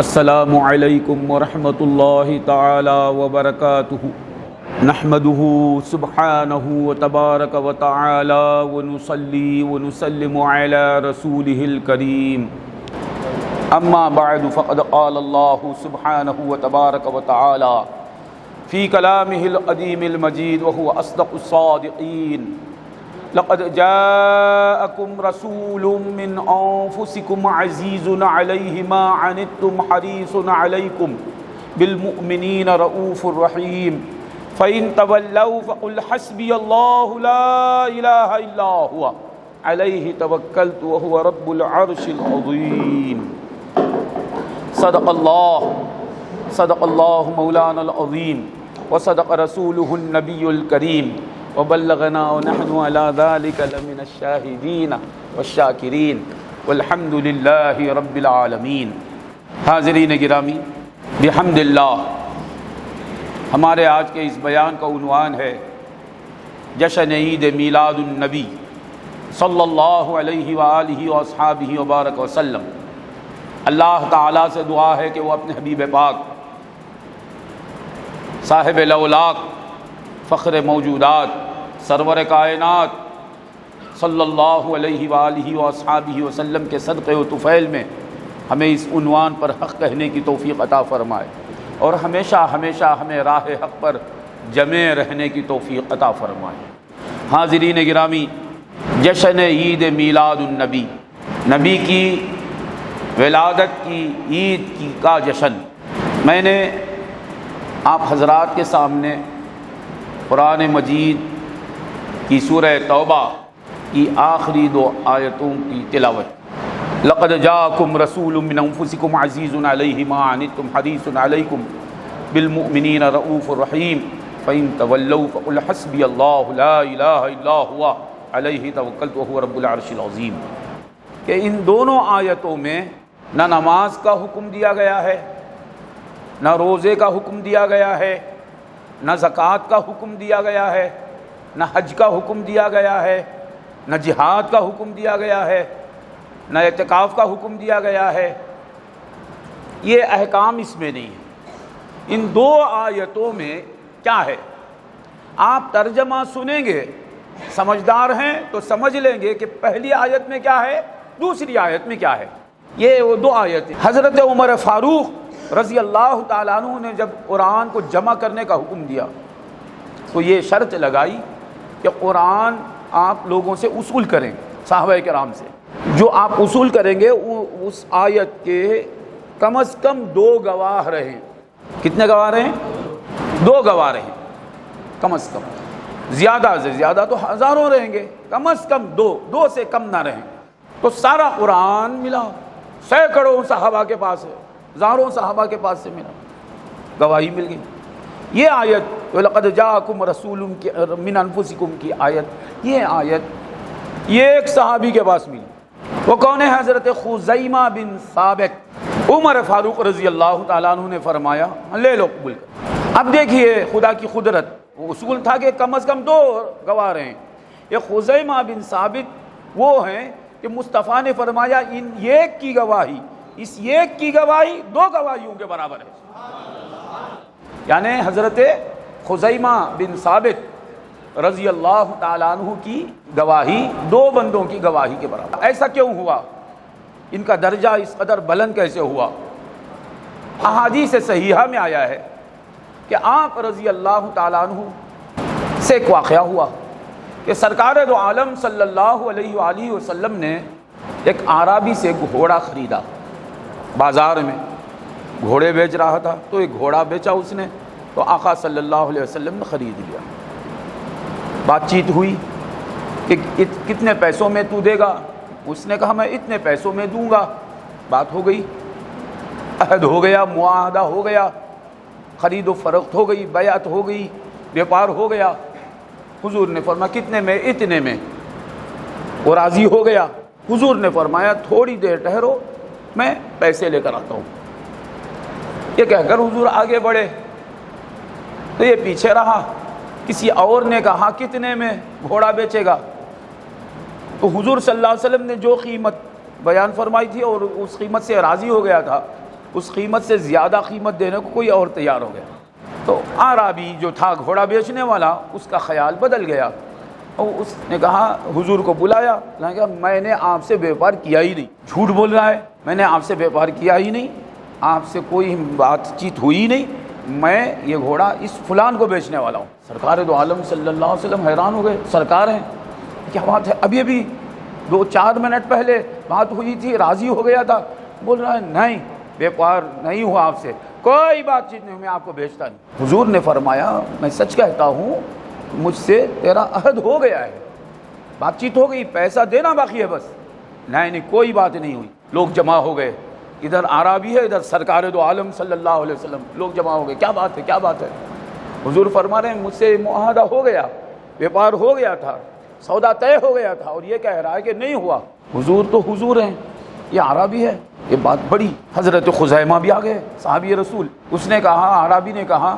السلام علیکم ورحمۃ اللہ تعالی وبرکاتہ نحمده سبحانہ وتبارک وتعالی ونصلی ونسلم علی رسولہ الکریم اما بعد فقد قال اللہ سبحانہ وتبارک وتعالی فی کلامہ القدیم المجید وهو اصدق الصادقین لقد جاءكم رسول من أنفسكم عزيز عليه ما عنتم حريص عليكم بالمؤمنين رؤوف رحيم فإن تولوا فقل حسبي الله لا إله إلا هو عليه توكلت وهو رب العرش العظيم صدق الله مولانا العظيم وصدق رسوله النبي الكريم وبلغنا ونحن على ذلك لمن الشاهدين والشاكرين والحمد لله رب العالمين۔ حاضرین گرامی، بحمد اللہ ہمارے آج کے اس بیان کا عنوان ہے جشن عید میلاد النبی صلی اللہ علیہ وآلہ واصحابہ وبارک وسلم۔ اللہ تعالیٰ سے دعا ہے کہ وہ اپنے حبیب پاک صاحب الاولاق فخر موجودات سرور کائنات صلی اللہ علیہ وآلہ واصحابہ وسلم کے صدقے و طفیل میں ہمیں اس عنوان پر حق کہنے کی توفیق عطا فرمائے اور ہمیشہ ہمیشہ ہمیں راہ حق پر جمع رہنے کی توفیق عطا فرمائے۔ حاضرین گرامی، جشن عید میلاد النبی، نبی کی ولادت کی عید کا جشن، میں نے آپ حضرات کے سامنے قرآن مجید کی سورہ توبہ کی آخری دو آیتوں کی تلاوت۔ لقد جاءکم رسول من انفسکم عزیز علیہ ما عنتم حریص علیکم بالمؤمنین رؤوف رحیم فإن تولوا فقل حسبی اللہ لا الہ الا هو علیہ توکلت وهو رب العرش العظیم۔ کہ ان دونوں آیتوں میں نہ نماز کا حکم دیا گیا ہے، نہ روزے کا حکم دیا گیا ہے، نہ زکوٰۃ کا حکم دیا گیا ہے، نہ حج کا حکم دیا گیا ہے، نہ جہاد کا حکم دیا گیا ہے، نہ اعتکاف کا حکم دیا گیا ہے۔ یہ احکام اس میں نہیں ہے۔ ان دو آیتوں میں کیا ہے؟ آپ ترجمہ سنیں گے، سمجھدار ہیں تو سمجھ لیں گے کہ پہلی آیت میں کیا ہے، دوسری آیت میں کیا ہے۔ یہ وہ دو آیتیں۔ حضرت عمر فاروق رضی اللہ تعالیٰ عنہ نے جب قرآن کو جمع کرنے کا حکم دیا تو یہ شرط لگائی کہ قرآن آپ لوگوں سے اصول کریں، صحابہ کرام سے جو آپ اصول کریں گے اس آیت کے کم از کم دو گواہ رہیں۔ کتنے گواہ رہیں؟ دو گواہ رہیں کم از کم، زیادہ سے زیادہ تو ہزاروں رہیں گے، کم از کم دو سے کم نہ رہیں۔ تو سارا قرآن ملا، سینکڑوں صحابہ کے پاس ہے، ہزاروں صحابہ کے پاس سے ملا، گواہی مل گئی۔ یہ آیت وَلَقَدْ جَاءَكُمْ رَسُولٌ مِّنْ أَنفُسِكُمْ کی آیت، یہ آیت یہ ایک صحابی کے پاس ملی۔ وہ کون ہے؟ حضرت خزیمہ بن ثابت۔ عمر فاروق رضی اللہ تعالیٰ عنہ نے فرمایا لے لو، قبول کر۔ اب دیکھیے خدا کی قدرت، وہ اصول تھا کہ کم از کم دو گواہ رہیں۔ یہ خزیمہ بن ثابت وہ ہیں کہ مصطفیٰ نے فرمایا ان ایک کی گواہی، اس ایک کی گواہی دو گواہیوں کے برابر ہے۔ یعنی حضرت خزیمہ بن ثابت رضی اللہ تعالیٰ عنہ کی گواہی دو بندوں کی گواہی کے برابر۔ ایسا کیوں ہوا؟ ان کا درجہ اس قدر بلند کیسے ہوا؟ احادیث صحیحہ میں آیا ہے کہ آپ رضی اللہ تعالیٰ عنہ سے ایک واقعہ ہوا کہ سرکار دو عالم صلی اللہ علیہ وآلہ وسلم نے ایک اعرابی سے گھوڑا خریدا۔ بازار میں گھوڑے بیچ رہا تھا تو ایک گھوڑا بیچا اس نے، تو آقا صلی اللہ علیہ وسلم نے خرید لیا۔ بات چیت ہوئی کہ کتنے پیسوں میں تو دے گا؟ اس نے کہا میں اتنے پیسوں میں دوں گا۔ بات ہو گئی، عہد ہو گیا، معاہدہ ہو گیا، خرید و فروخت ہو گئی، بیعت ہو گئی، بیپار ہو گیا۔ حضور نے فرمایا کتنے میں؟ اتنے میں۔ وہ راضی ہو گیا۔ حضور نے فرمایا تھوڑی دیر ٹھہرو، میں پیسے لے کر آتا ہوں۔ یہ کہہ کر حضور آگے بڑھے تو یہ پیچھے رہا۔ کسی اور نے کہا کتنے میں گھوڑا بیچے گا؟ تو حضور صلی اللہ علیہ وسلم نے جو قیمت بیان فرمائی تھی اور اس قیمت سے راضی ہو گیا تھا، اس قیمت سے زیادہ قیمت دینے کو کوئی اور تیار ہو گیا۔ تو اعرابی جو تھا گھوڑا بیچنے والا، اس کا خیال بدل گیا اور اس نے کہا، حضور کو بلایا، کہا میں نے آپ سے بیوپار کیا ہی نہیں، جھوٹ بول رہا ہے، میں نے آپ سے بیوپار کیا ہی نہیں، آپ سے کوئی بات چیت ہوئی نہیں، میں یہ گھوڑا اس فلان کو بیچنے والا ہوں۔ سرکار دو عالم صلی اللہ علیہ وسلم حیران ہو گئے، سرکار ہیں، کیا بات ہے؟ ابھی 2-4 منٹ پہلے بات ہوئی تھی، راضی ہو گیا تھا، بول رہا ہے نہیں بیوپار نہیں ہوا آپ سے، کوئی بات چیت نہیں، میں آپ کو بیچتا نہیں۔ حضور نے فرمایا میں سچ کہتا ہوں، مجھ سے تیرا عہد ہو گیا ہے، بات چیت ہو گئی، پیسہ دینا باقی ہے بس۔ نہیں کوئی بات نہیں ہوئی۔ لوگ جمع ہو گئے، ادھر اعرابی ہے، ادھر سرکار دو عالم صلی اللہ علیہ وسلم، لوگ جمع ہو گئے، کیا بات ہے کیا بات ہے؟ حضور فرما رہے ہیں مجھ سے معاہدہ ہو گیا، بیوپار ہو گیا تھا، سودا طے ہو گیا تھا، اور یہ کہہ رہا ہے کہ نہیں ہوا۔ حضور تو حضور ہیں، یہ اعرابی ہے، یہ بات بڑی۔ حضرت خزیمہ بھی آ گئے، صحابی رسول، اس نے کہا، اعرابی نے کہا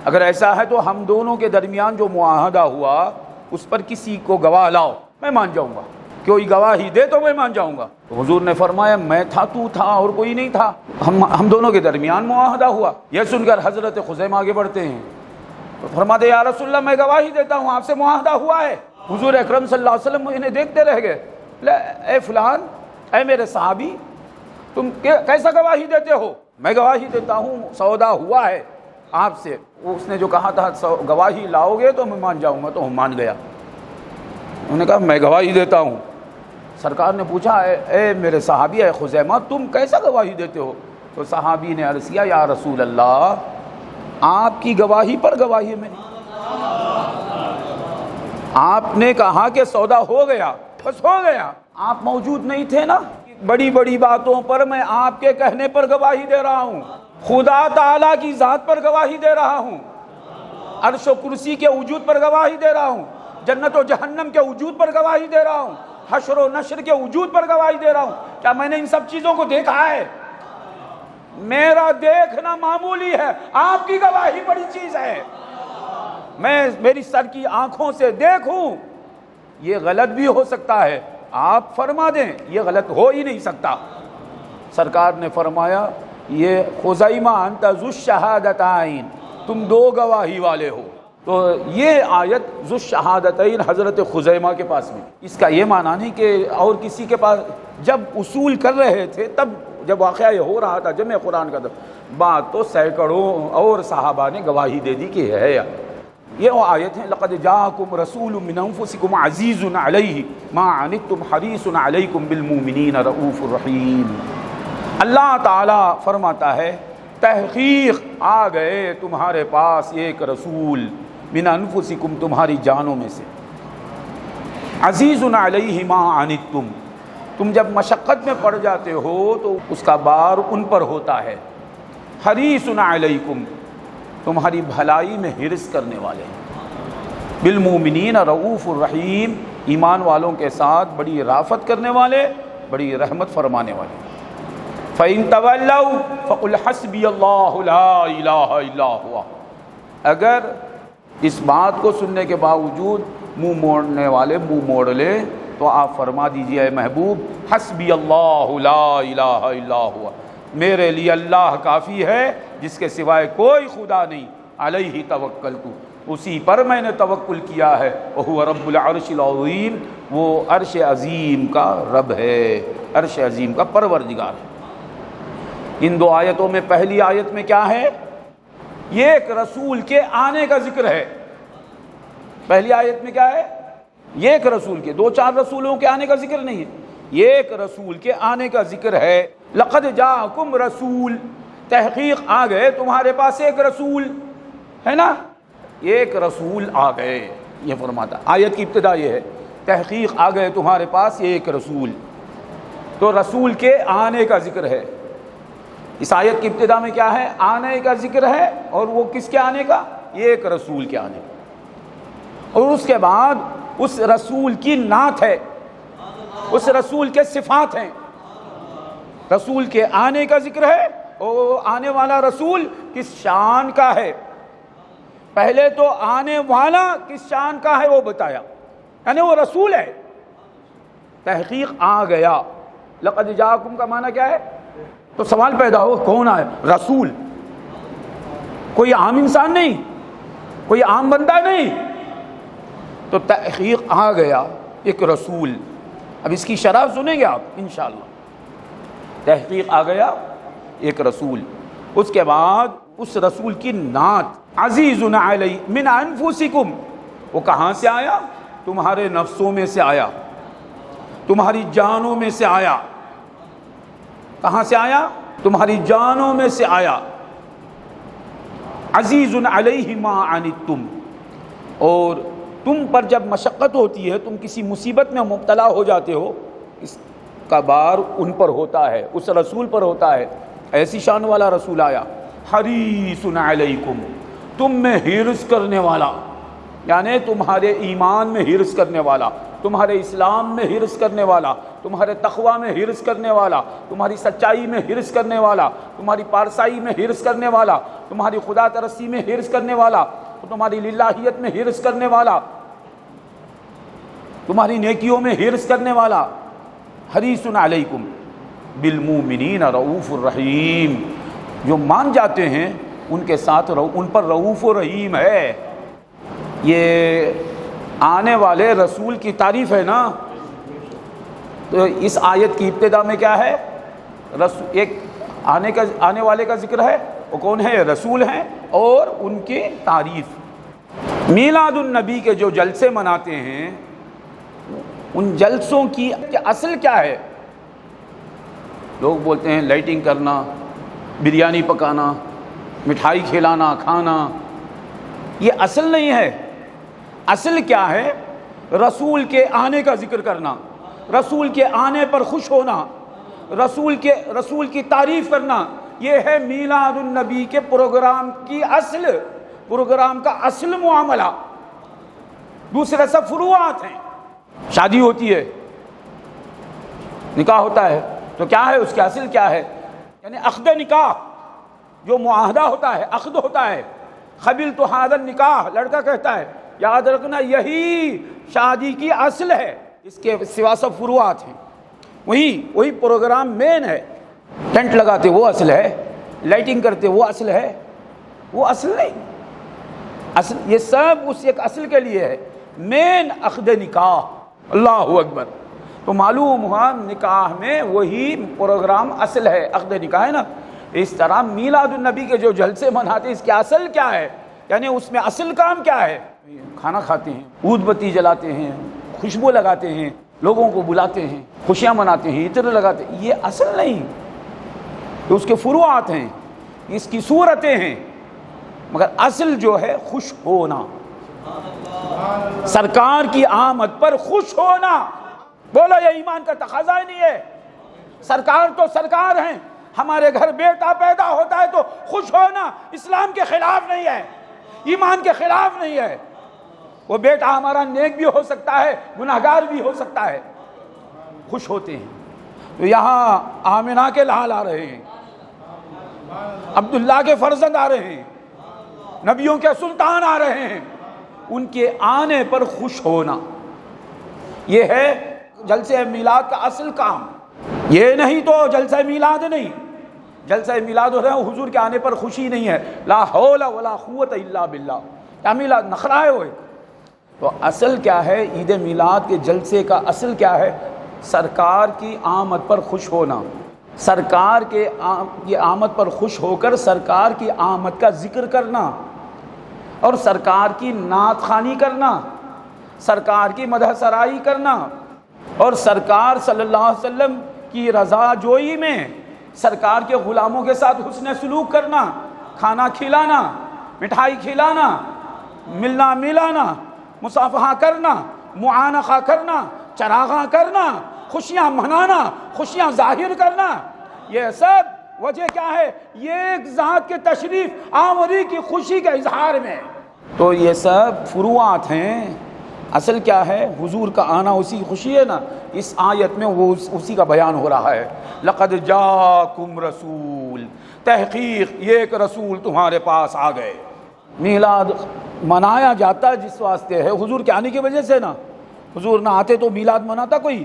اگر ایسا ہے تو ہم دونوں کے درمیان جو معاہدہ ہوا اس پر کسی کو گواہ لاؤ، میں مان جاؤں گا، کوئی گواہی دے تو میں مان جاؤں گا۔ تو حضور نے فرمایا میں تھا، تو تھا، اور کوئی نہیں تھا، ہم دونوں کے درمیان معاہدہ ہوا۔ یہ سن کر حضرت خزیمہ آگے بڑھتے ہیں تو فرماتے یا رسول اللہ میں گواہی دیتا ہوں آپ سے معاہدہ ہوا ہے۔ حضور اکرم صلی اللہ علیہ وسلم انہیں دیکھتے رہ گئے، اے فلان، اے میرے صحابی، تم کیسا گواہی دیتے ہو؟ میں گواہی دیتا ہوں سودا ہوا ہے آپ سے۔ اس نے جو کہا تھا گواہی لاؤ گے تو میں مان جاؤں گا، تو ہم مان گیا۔ انہوں نے کہا میں گواہی دیتا ہوں۔ سرکار نے پوچھا اے میرے صحابی، اے خزیمہ، تم کیسا گواہی دیتے ہو؟ تو صحابی نے عرض کیا یا رسول اللہ، آپ کی گواہی پر گواہی میں نہیں، آپ نے کہا کہ سودا ہو گیا، بس ہو گیا، آپ موجود نہیں تھے نا۔ بڑی بڑی باتوں پر میں آپ کے کہنے پر گواہی دے رہا ہوں، خدا تعالیٰ کی ذات پر گواہی دے رہا ہوں، عرش و کرسی کے وجود پر گواہی دے رہا ہوں، جنت و جہنم کے وجود پر گواہی دے رہا ہوں، حشر و نشر کے وجود پر گواہی دے رہا ہوں۔ کیا میں نے ان سب چیزوں کو دیکھا ہے؟ میرا دیکھنا معمولی ہے، آپ کی گواہی بڑی چیز ہے۔ میں میری سر کی آنکھوں سے دیکھوں، یہ غلط بھی ہو سکتا ہے، آپ فرما دیں یہ غلط ہو ہی نہیں سکتا۔ سرکار نے فرمایا یہ خزیمہ انت ذو الشہادتین، تم دو گواہی والے ہو۔ تو یہ آیت ذو الشہادتین حضرت خزیمہ کے پاس میں، اس کا یہ معنی نہیں کہ اور کسی کے پاس، جب اصول کر رہے تھے تب جب واقعہ یہ ہو رہا تھا جمع قرآن کا، بات تو سینکڑوں اور صحابہ نے گواہی دے دی کہ ہے۔ یہ وہ آیت ہے لقد جاءکم رسول من انفسکم عزیز علیہ ما عنتم حریص علیکم بالمؤمنین رؤوف الرحیم۔ اللہ تعالیٰ فرماتا ہے تحقیق آ گئے تمہارے پاس ایک رسول من انفسکم، تمہاری جانوں میں سے، عزیز علیہ ما عنتم، تم جب مشقت میں پڑ جاتے ہو تو اس کا بار ان پر ہوتا ہے، حریص علیکم، تمہاری بھلائی میں حرص کرنے والے ہیں، بالمؤمنین رؤوف الرحیم، ایمان والوں کے ساتھ بڑی رافت کرنے والے، بڑی رحمت فرمانے والے۔ فَإِن تَوَلَّوْا فَقُلْ حَسْبِيَ اللَّهُ لَا إِلَٰهَ إِلَّا هُوَ، اگر اس بات کو سننے کے باوجود منہ موڑنے والے منہ موڑ لے تو آپ فرما دیجئے اے محبوب حسبی اللہ لا الہ الا ہوا، میرے لیے اللہ کافی ہے جس کے سوائے کوئی خدا نہیں، علیہ توکلت، اسی پر میں نے توکل کیا ہے، وہو رب العرش العظیم، وہ عرش عظیم کا رب ہے، عرش عظیم کا پروردگار ہے۔ ان دو آیتوں میں پہلی آیت میں کیا ہے؟ یہ ایک رسول کے آنے کا ذکر ہے۔ پہلی آیت میں کیا ہے؟ یہ ایک رسول کے، 2-4 رسولوں کے آنے کا ذکر نہیں ہے، یہ ایک رسول کے آنے کا ذکر ہے۔ لقد جاءکم رسول، تحقیق آ گئے تمہارے پاس ایک رسول ہے نا، ایک رسول آ گئے، یہ فرماتا۔ آیت کی ابتدا یہ ہے تحقیق آ گئے تمہارے پاس ایک رسول، تو رسول کے آنے کا ذکر ہے۔ اس آیت کی ابتدا میں کیا ہے؟ آنے کا ذکر ہے، اور وہ کس کے آنے کا؟ ایک رسول کے آنے کا، اور اس کے بعد اس رسول کی نعت ہے، اس رسول کے صفات ہیں۔ رسول کے آنے کا ذکر ہے، اور آنے والا رسول کس شان کا ہے، پہلے تو آنے والا کس شان کا ہے وہ بتایا، یعنی وہ رسول ہے۔ تحقیق آ گیا، لقد جاءکم کا معنی کیا ہے؟ تو سوال پیدا ہو کون آیا؟ رسول، کوئی عام انسان نہیں، کوئی عام بندہ نہیں. تو تحقیق آ گیا ایک رسول. اب اس کی شرح سنیں گے آپ انشاءاللہ. تحقیق آ گیا ایک رسول. اس کے بعد اس رسول کی نعت عزیز علی من انفسکم. وہ کہاں سے آیا؟ تمہارے نفسوں میں سے آیا، تمہاری جانوں میں سے آیا. کہاں سے آیا؟ تمہاری جانوں میں سے آیا. عزیز علیہ ما عنتم. اور تم پر جب مشقت ہوتی ہے، تم کسی مصیبت میں مبتلا ہو جاتے ہو، اس کا بار ان پر ہوتا ہے، اس رسول پر ہوتا ہے. ایسی شان والا رسول آیا. حریص علیکم، تم میں حرص کرنے والا، یعنی تمہارے ایمان میں حرص کرنے والا، تمہارے اسلام میں حرص کرنے والا، تمہارے تقوی میں حرص کرنے والا، تمہاری سچائی میں حرص کرنے والا، تمہاری پارسائی میں حرص کرنے والا، تمہاری خدا پرستی میں حرص کرنے والا، تمہاری للہیت میں حرص کرنے والا، تمہاری نیکیوں میں حرص کرنے والا. حریص علیکم بالمؤمنین رؤوف الرحیم. جو مان جاتے ہیں ان کے ساتھ ان پر رؤوف و رحیم ہے. یہ آنے والے رسول کی تعریف ہے نا. تو اس آیت کی ابتدا میں کیا ہے؟ ایک آنے والے کا ذکر ہے. وہ کون ہے؟ رسول ہیں، اور ان کی تعریف. میلاد النبی کے جو جلسے مناتے ہیں، ان جلسوں کی اصل کیا ہے؟ لوگ بولتے ہیں لائٹنگ کرنا، بریانی پکانا، مٹھائی کھلانا، کھانا. یہ اصل نہیں ہے. اصل کیا ہے؟ رسول کے آنے کا ذکر کرنا، رسول کے آنے پر خوش ہونا، رسول کی تعریف کرنا. یہ ہے میلاد النبی کے پروگرام کا اصل معاملہ. دوسرے سب فروعات ہیں. شادی ہوتی ہے، نکاح ہوتا ہے، تو کیا ہے اس کے اصل کیا ہے؟ یعنی عقد نکاح، جو معاہدہ ہوتا ہے، عقد ہوتا ہے. قبلت ھذا النکاح، لڑکا کہتا ہے. یاد رکھنا یہی شادی کی اصل ہے. اس کے سوا سب فروعات ہیں. وہی پروگرام مین ہے. ٹینٹ لگاتے وہ اصل ہے، لائٹنگ کرتے وہ اصل ہے. وہ اصل نہیں. اصل یہ سب اس ایک اصل کے لیے ہے، مین عقد نکاح. اللہ اکبر. تو معلوم ہوا نکاح میں وہی پروگرام اصل ہے، عقد نکاح ہے نا. اس طرح میلاد النبی کے جو جلسے مناتے، اس کے اصل کیا ہے؟ یعنی اس میں اصل کام کیا ہے؟ کھانا کھاتے ہیں، عود بتی جلاتے ہیں، خوشبو لگاتے ہیں، لوگوں کو بلاتے ہیں، خوشیاں مناتے ہیں، عطر لگاتے ہیں. یہ اصل نہیں. تو اس کے فروعات ہیں، اس کی صورتیں ہیں، مگر اصل جو ہے خوش ہونا، سرکار کی آمد پر خوش ہونا. بولو یہ ایمان کا تقاضا ہی نہیں ہے. سرکار تو سرکار ہیں. ہمارے گھر بیٹا پیدا ہوتا ہے تو خوش ہونا اسلام کے خلاف نہیں ہے، ایمان کے خلاف نہیں ہے. وہ بیٹا ہمارا نیک بھی ہو سکتا ہے، گناہگار بھی ہو سکتا ہے. خوش ہوتے ہیں. تو یہاں آمنہ کے لال آ رہے ہیں، عبداللہ کے فرزند آ رہے ہیں، نبیوں کے سلطان آ رہے ہیں. ان کے آنے پر خوش ہونا، یہ ہے جلسہ میلاد کا اصل کام. یہ نہیں تو جلسہ میلاد نہیں. جلسہ میلاد ہو رہا ہے، حضور کے آنے پر خوشی نہیں ہے. لا حول ولا قوت الا باللہ. کیا میلاد نخرائے ہوئے؟ تو اصل کیا ہے؟ عید میلاد کے جلسے کا اصل کیا ہے؟ سرکار کی آمد پر خوش ہونا، سرکار کے آمد پر خوش ہو کر سرکار کی آمد کا ذکر کرنا، اور سرکار کی نعت خوانی کرنا، سرکار کی مدح سرائی کرنا، اور سرکار صلی اللہ علیہ وسلم کی رضا جوئی میں سرکار کے غلاموں کے ساتھ حسن سلوک کرنا، کھانا کھلانا، مٹھائی کھلانا، ملنا ملانا، مصافحہ کرنا، معانقہ کرنا، چراغاں کرنا، خوشیاں منانا، خوشیاں ظاہر کرنا. یہ سب وجہ کیا ہے؟ یہ ایک ذات کے تشریف آوری کی خوشی کے اظہار میں. تو یہ سب فروعات ہیں. اصل کیا ہے؟ حضور کا آنا اسی کی خوشی ہے نا. اس آیت میں وہ اسی کا بیان ہو رہا ہے. لقد جاءکم رسول، تحقیق یہ ایک رسول تمہارے پاس آ گئے. میلاد منایا جاتا جس واسطے ہے، حضور کے آنے کی وجہ سے نا. حضور نہ آتے تو میلاد مناتا کوئی؟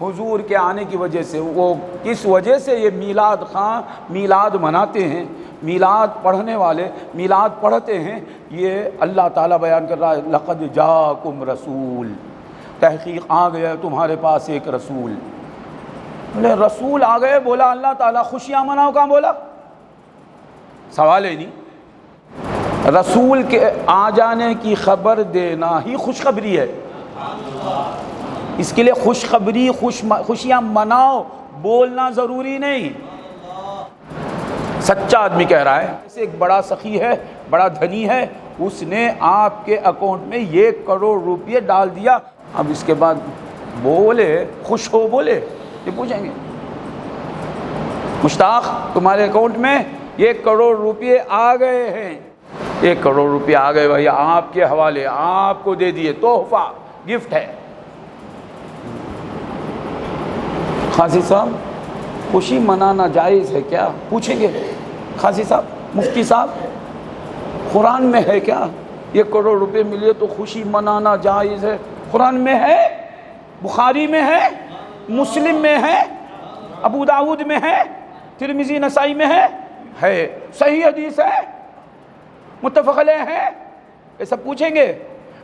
حضور کے آنے کی وجہ سے، وہ کس وجہ سے یہ میلاد خاں میلاد مناتے ہیں، میلاد پڑھنے والے میلاد پڑھتے ہیں، یہ اللہ تعالیٰ بیان کر رہا ہے لقد جاءکم رسول، تحقیق آ گیا تمہارے پاس ایک رسول۔ بولے رسول آ گئے، بولا اللہ تعالیٰ خوشیاں مناؤ، کہاں بولا؟ سوال ہے نہیں، رسول کے آ جانے کی خبر دینا ہی خوشخبری ہے، اس کے لیے خوشخبری خوشیاں مناؤ بولنا ضروری نہیں۔ سچا آدمی کہہ رہا ہے، جیسے ایک بڑا سخی ہے، بڑا دھنی ہے، اس نے آپ کے اکاؤنٹ میں 1 کروڑ روپے ڈال دیا، اب اس کے بعد بولے خوش ہو، بولے یہ پوچھیں گے مشتاق تمہارے اکاؤنٹ میں 1 کروڑ روپے آ گئے ہیں، 1 کروڑ روپے آ گئے بھائی آپ کے حوالے، آپ کو دے دیے، تحفہ گفٹ ہے۔ قاضی صاحب خوشی منانا جائز ہے کیا؟ پوچھیں گے قاضی صاحب، مفتی صاحب قرآن میں ہے کیا 1 کروڑ روپے ملے تو خوشی منانا جائز ہے؟ قرآن میں ہے، بخاری میں ہے، مسلم میں ہے، ابو داؤد میں ہے، ترمذی نسائی میں ہے، صحیح حدیث ہے، متفق علیہ ہے، یہ سب پوچھیں گے؟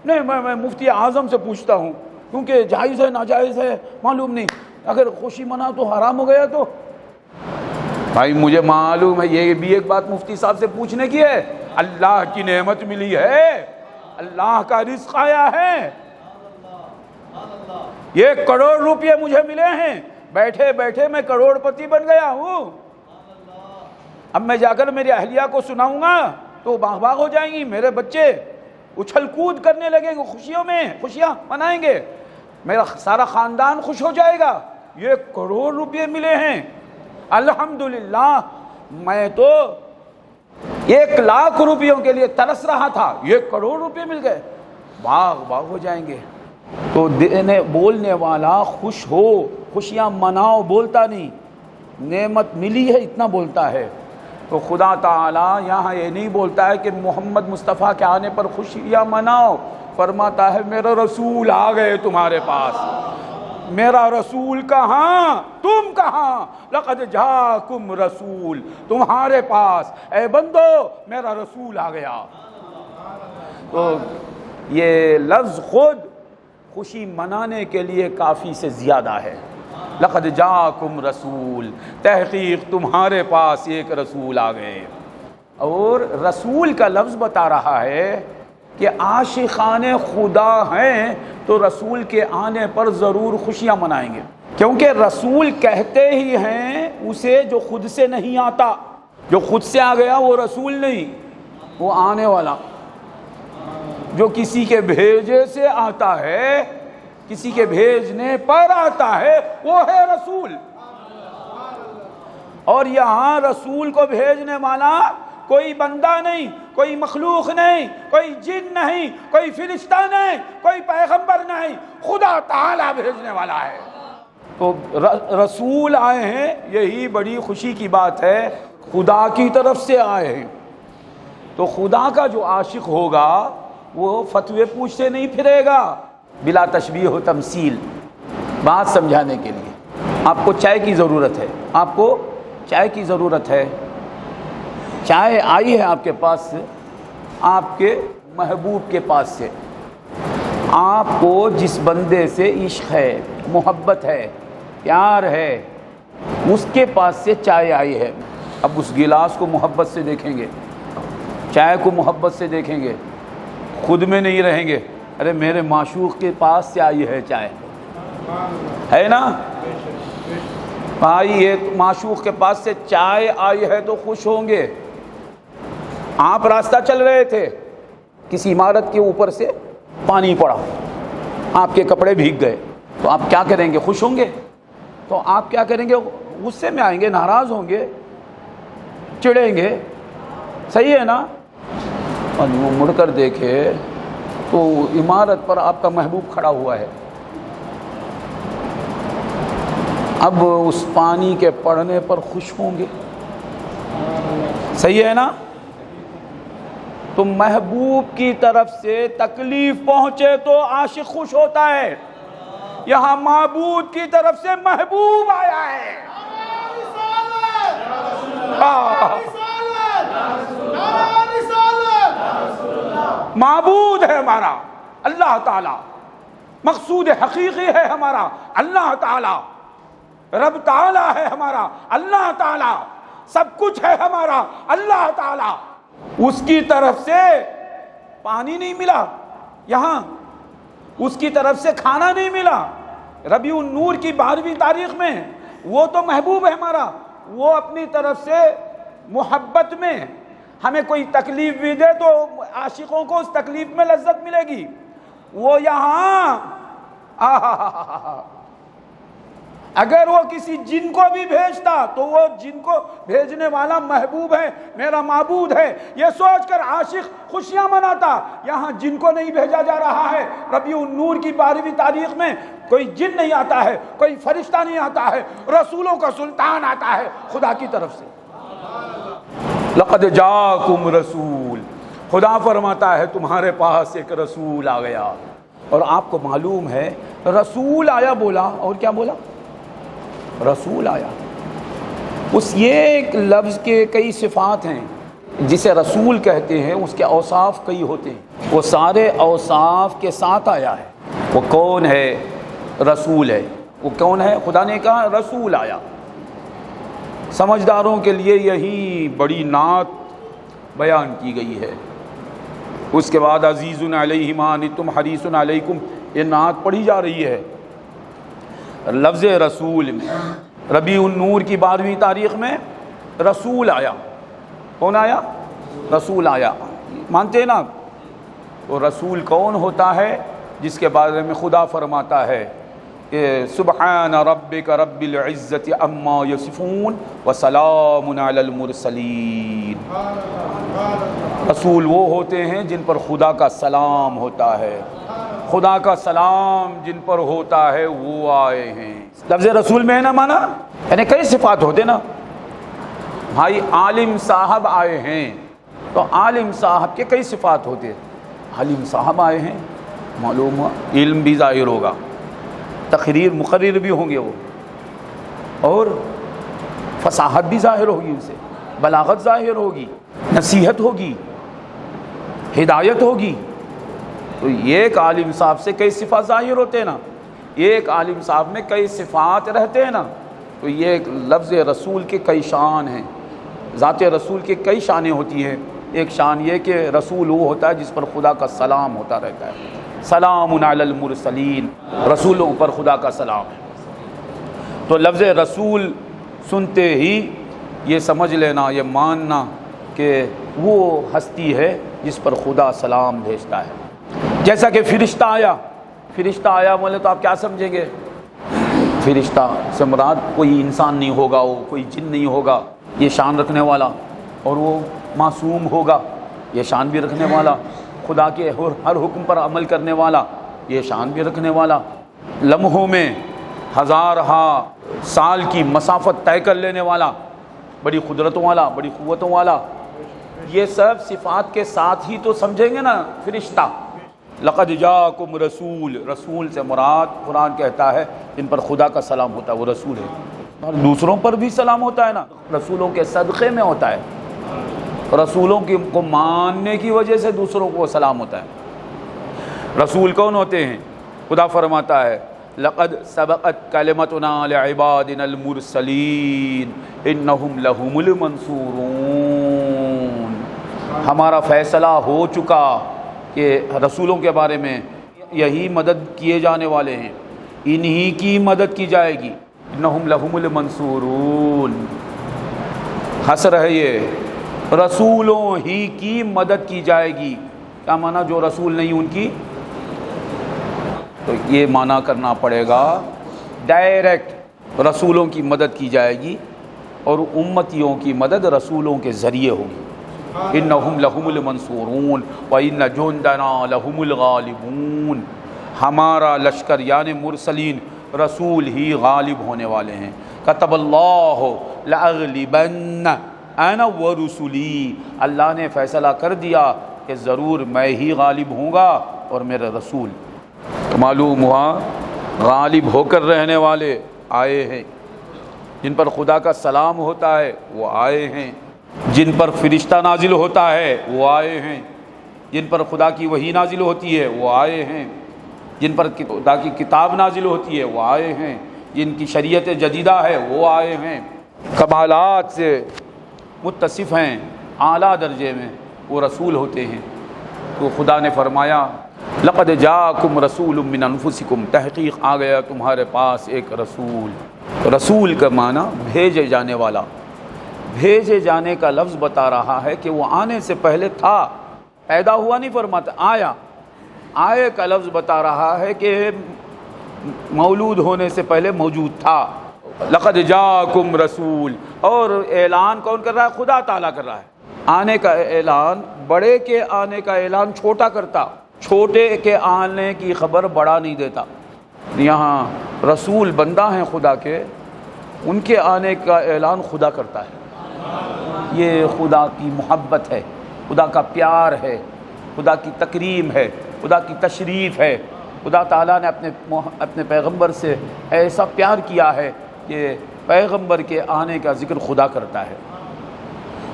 نہیں میں مفتی اعظم سے پوچھتا ہوں کیونکہ جائز ہے ناجائز ہے معلوم نہیں، اگر خوشی منا تو حرام ہو گیا تو؟ بھائی مجھے معلوم ہے، یہ بھی ایک بات مفتی صاحب سے پوچھنے کی ہے، اللہ کی نعمت ملی ہے، اللہ کا رزق آیا ہے، 1 کروڑ روپے مجھے ملے ہیں، بیٹھے بیٹھے میں کروڑ پتی بن گیا ہوں، اب میں جا کر میری اہلیہ کو سناؤں گا تو باغ باغ ہو جائیں گی، میرے بچے اچھل کود کرنے لگیں گے، خوشیوں میں خوشیاں منائیں گے، میرا سارا خاندان خوش ہو جائے گا، 1 کروڑ روپے ملے ہیں، الحمدللہ۔ میں تو 1 لاکھ روپیوں کے لیے ترس رہا تھا، 1 کروڑ روپے مل گئے، باغ باغ ہو جائیں گے۔ تو بولنے والا خوش ہو، خوشیاں مناؤ بولتا نہیں، نعمت ملی ہے اتنا بولتا ہے۔ تو خدا تعالیٰ یہاں یہ نہیں بولتا ہے کہ محمد مصطفیٰ کے آنے پر خوشیاں مناؤ، فرماتا ہے میرا رسول آ گئے تمہارے پاس، میرا رسول کہاں تم کہاں، لقد جاءکم رسول، تمہارے پاس اے بندو میرا رسول آ گیا۔ تو یہ لفظ خود خوشی منانے کے لیے کافی سے زیادہ ہے، لقد جاءکم رسول، تحقیق تمہارے پاس ایک رسول آ گئے۔ اور رسول کا لفظ بتا رہا ہے کہ عاشقان خدا ہیں تو رسول کے آنے پر ضرور خوشیاں منائیں گے، کیونکہ رسول کہتے ہی ہیں اسے جو خود سے نہیں آتا، جو خود سے آ گیا وہ رسول نہیں، وہ آنے والا جو کسی کے بھیجے سے آتا ہے، کسی کے بھیجنے پر آتا ہے، وہ ہے رسول۔ اور یہاں رسول کو بھیجنے والا کوئی بندہ نہیں، کوئی مخلوق نہیں، کوئی جن نہیں، کوئی فرشتہ نہیں، کوئی پیغمبر نہیں، خدا تعالیٰ بھیجنے والا ہے۔ تو رسول آئے ہیں، یہی بڑی خوشی کی بات ہے، خدا کی طرف سے آئے ہیں۔ تو خدا کا جو عاشق ہوگا وہ فتوے پوچھتے نہیں پھرے گا، بلا تشبیہ و تمثیل۔ بات سمجھانے کے لیے آپ کو چائے کی ضرورت ہے، آپ کو چائے کی ضرورت ہے، چائے آئی ہے آپ کے پاس سے، آپ کے محبوب کے پاس سے، آپ کو جس بندے سے عشق ہے، محبت ہے، پیار ہے، اس کے پاس سے چائے آئی ہے۔ اب اس گلاس کو محبت سے دیکھیں گے، چائے کو محبت سے دیکھیں گے، خود میں نہیں رہیں گے، ارے میرے معشوق کے پاس سے آئی ہے چائے، ہے نا بھائی، یہ معشوق کے پاس سے چائے آئی ہے تو خوش ہوں گے۔ آپ راستہ چل رہے تھے، کسی عمارت کے اوپر سے پانی پڑا، آپ کے کپڑے بھیگ گئے، تو آپ کیا کریں گے؟ خوش ہوں گے؟ تو آپ کیا کریں گے؟ غصے میں آئیں گے، ناراض ہوں گے، چڑھیں گے، صحیح ہے نا؟ اور وہ مڑ کر دیکھے تو عمارت پر آپ کا محبوب کھڑا ہوا ہے، اب اس پانی کے پڑنے پر خوش ہوں گے، صحیح ہے نا؟ تو محبوب کی طرف سے تکلیف پہنچے تو عاشق خوش ہوتا ہے، یہاں معبود کی طرف سے محبوب آیا ہے. معبود ہے ہمارا اللہ تعالی، مقصود حقیقی ہے ہمارا اللہ تعالی، رب تعالی ہے ہمارا اللہ تعالی، سب کچھ ہے ہمارا اللہ تعالی. اس کی طرف سے پانی نہیں ملا یہاں، اس کی طرف سے کھانا نہیں ملا. ربیع النور کی 12ویں تاریخ میں وہ تو محبوب ہے ہمارا، وہ اپنی طرف سے محبت میں ہمیں کوئی تکلیف بھی دے تو عاشقوں کو اس تکلیف میں لذت ملے گی. وہ یہاں اگر وہ کسی جن کو بھی بھیجتا تو وہ جن کو بھیجنے والا محبوب ہے، میرا معبود ہے، یہ سوچ کر عاشق خوشیاں مناتا. یہاں جن کو نہیں بھیجا جا رہا ہے. ربیع النور کی 12ویں تاریخ میں کوئی جن نہیں آتا ہے، کوئی فرشتہ نہیں آتا ہے، رسولوں کا سلطان آتا ہے خدا کی طرف سے. لقد جاءکم رسول، خدا فرماتا ہے تمہارے پاس ایک رسول آ گیا. اور آپ کو معلوم ہے رسول آیا بولا، اور کیا بولا؟ رسول آیا. اس یہ ایک لفظ کے کئی صفات ہیں. جسے رسول کہتے ہیں اس کے اوصاف کئی ہوتے ہیں، وہ سارے اوصاف کے ساتھ آیا ہے. وہ کون ہے؟ رسول ہے. وہ کون ہے؟ خدا نے کہا رسول آیا. سمجھداروں کے لیے یہی بڑی نعت بیان کی گئی ہے. اس کے بعد عزیز علیہ ما عنتم حریص علیکم، یہ نعت پڑھی جا رہی ہے. لفظ رسول میں ربیع النور کی 12ویں تاریخ میں رسول آیا. کون آیا؟ رسول آیا. مانتے ہیں نا؟ تو رسول کون ہوتا ہے؟ جس کے بارے میں خدا فرماتا ہے کہ سبحان ربک رب العزت عما یصفون وسلام علی المرسلین. رسول وہ ہوتے ہیں جن پر خدا کا سلام ہوتا ہے، خدا کا سلام جن پر ہوتا ہے وہ آئے ہیں. لفظ رسول میں ہے نا مانا، یعنی کئی صفات ہوتے نا. بھائی عالم صاحب آئے ہیں تو عالم صاحب کے کئی صفات ہوتے ہیں. عالم صاحب آئے ہیں، معلوم ہوا علم بھی ظاہر ہوگا، تقریر مقرر بھی ہوں گے وہ، اور فصاحت بھی ظاہر ہوگی، ان سے بلاغت ظاہر ہوگی، نصیحت ہوگی، ہدایت ہوگی. تو یہ ایک عالم صاحب سے کئی صفات ظاہر ہوتے ہیں نا، ایک عالم صاحب میں کئی صفات رہتے ہیں نا. تو یہ ایک لفظ رسول کے کئی شان ہیں. ذات رسول کے کئی شانیں ہوتی ہیں. ایک شان یہ کہ رسول وہ ہوتا ہے جس پر خدا کا سلام ہوتا رہتا ہے. سلام علی المرسلین، رسولوں پر خدا کا سلام ہے. تو لفظ رسول سنتے ہی یہ سمجھ لینا، یہ ماننا کہ وہ ہستی ہے جس پر خدا سلام بھیجتا ہے. جیسا کہ فرشتہ آیا. فرشتہ آیا بولے تو آپ کیا سمجھیں گے؟ فرشتہ سے مراد کوئی انسان نہیں ہوگا، وہ کوئی جن نہیں ہوگا، یہ شان رکھنے والا، اور وہ معصوم ہوگا، یہ شان بھی رکھنے والا، خدا کے ہر حکم پر عمل کرنے والا، یہ شان بھی رکھنے والا، لمحوں میں ہزارہا سال کی مسافت طے کر لینے والا، بڑی قدرتوں والا، بڑی قوتوں والا. یہ سب صفات کے ساتھ ہی تو سمجھیں گے نا فرشتہ. لقد جاءکم رسول، رسول سے مراد قرآن کہتا ہے جن پر خدا کا سلام ہوتا ہے وہ رسول ہے. اور دوسروں پر بھی سلام ہوتا ہے نا، رسولوں کے صدقے میں ہوتا ہے، رسولوں کو ماننے کی وجہ سے دوسروں کو سلام ہوتا ہے. رسول کون ہوتے ہیں؟ خدا فرماتا ہے لقد سبقت کلمتنا لعبادنا المرسلین انہم لہم المنصورون. ہمارا فیصلہ ہو چکا کہ رسولوں کے بارے میں یہی مدد کیے جانے والے ہیں، انہی کی مدد کی جائے گی. انہم لہم المنصورون، حسر ہے یہ، رسولوں ہی کی مدد کی جائے گی. کیا معنی؟ جو رسول نہیں ان کی، تو یہ معنی کرنا پڑے گا ڈائریکٹ رسولوں کی مدد کی جائے گی اور امتیوں کی مدد رسولوں کے ذریعے ہوگی. انہم لہم المنصورون وان جندنا لہم الغالبون. ہمارا لشکر یعنی مرسلین رسول ہی غالب ہونے والے ہیں. کتب اللہ لأغلبن انا ورسلی، اللہ نے فیصلہ کر دیا کہ ضرور میں ہی غالب ہوں گا اور میرے رسول. تو معلوم ہوا غالب ہو کر رہنے والے آئے ہیں، جن پر خدا کا سلام ہوتا ہے وہ آئے ہیں، جن پر فرشتہ نازل ہوتا ہے وہ آئے ہیں، جن پر خدا کی وحی نازل ہوتی ہے وہ آئے ہیں، جن پر خدا کی کتاب نازل ہوتی ہے وہ آئے ہیں، جن کی شریعت جدیدہ ہے وہ آئے ہیں، کمالات سے متصف ہیں، اعلیٰ درجے میں وہ رسول ہوتے ہیں۔ تو خدا نے فرمایا لقد جاءکم رسول من انفسکم، تحقیق آ گیا تمہارے پاس ایک رسول۔ رسول کا معنی بھیجے جانے والا، بھیجے جانے کا لفظ بتا رہا ہے کہ وہ آنے سے پہلے تھا، پیدا ہوا نہیں فرماتا، آیا۔ آئے کا لفظ بتا رہا ہے کہ مولود ہونے سے پہلے موجود تھا۔ لقد جاءکم رسول، اور اعلان کون کر رہا ہے؟ خدا تعالیٰ کر رہا ہے۔ آنے کا اعلان، بڑے کے آنے کا اعلان چھوٹا کرتا، چھوٹے کے آنے کی خبر بڑا نہیں دیتا۔ یہاں رسول بندہ ہیں خدا کے، ان کے آنے کا اعلان خدا کرتا ہے۔ یہ خدا کی محبت ہے، خدا کا پیار ہے، خدا کی تکریم ہے، خدا کی تشریف ہے۔ خدا تعالیٰ نے اپنے پیغمبر سے ایسا پیار کیا ہے کہ پیغمبر کے آنے کا ذکر خدا کرتا ہے۔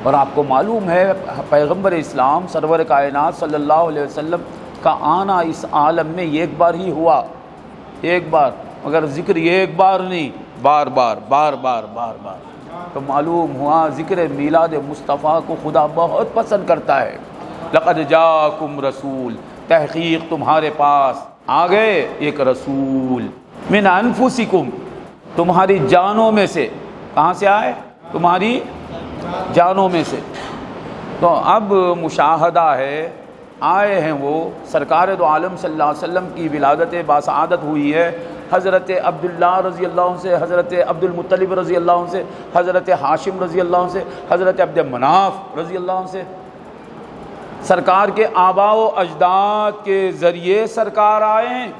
اور آپ کو معلوم ہے پیغمبر اسلام سرور کائنات صلی اللہ علیہ وسلم کا آنا اس عالم میں ایک بار ہی ہوا، ایک بار، مگر ذکر ایک بار نہیں، بار بار بار بار بار بار۔ تو معلوم ہوا ذکر میلاد مصطفیٰ کو خدا بہت پسند کرتا ہے۔ لقد جاءکم رسول، تحقیق تمہارے پاس آ گئے ایک رسول، من انفسکم، تمہاری جانوں میں سے۔ کہاں سے آئے؟ تمہاری جانوں میں سے۔ تو اب مشاہدہ ہے، آئے ہیں وہ، سرکار دو عالم صلی اللہ علیہ وسلم کی ولادت باسعادت ہوئی ہے حضرت عبداللہ رضی اللہ عنہ سے، حضرت عبد المطلب رضی اللہ عنہ سے، حضرت ہاشم رضی اللہ عنہ سے، حضرت عبد مناف رضی اللہ عنہ سے۔ سرکار کے آباء و اجداد کے ذریعے سرکار آئے ہیں۔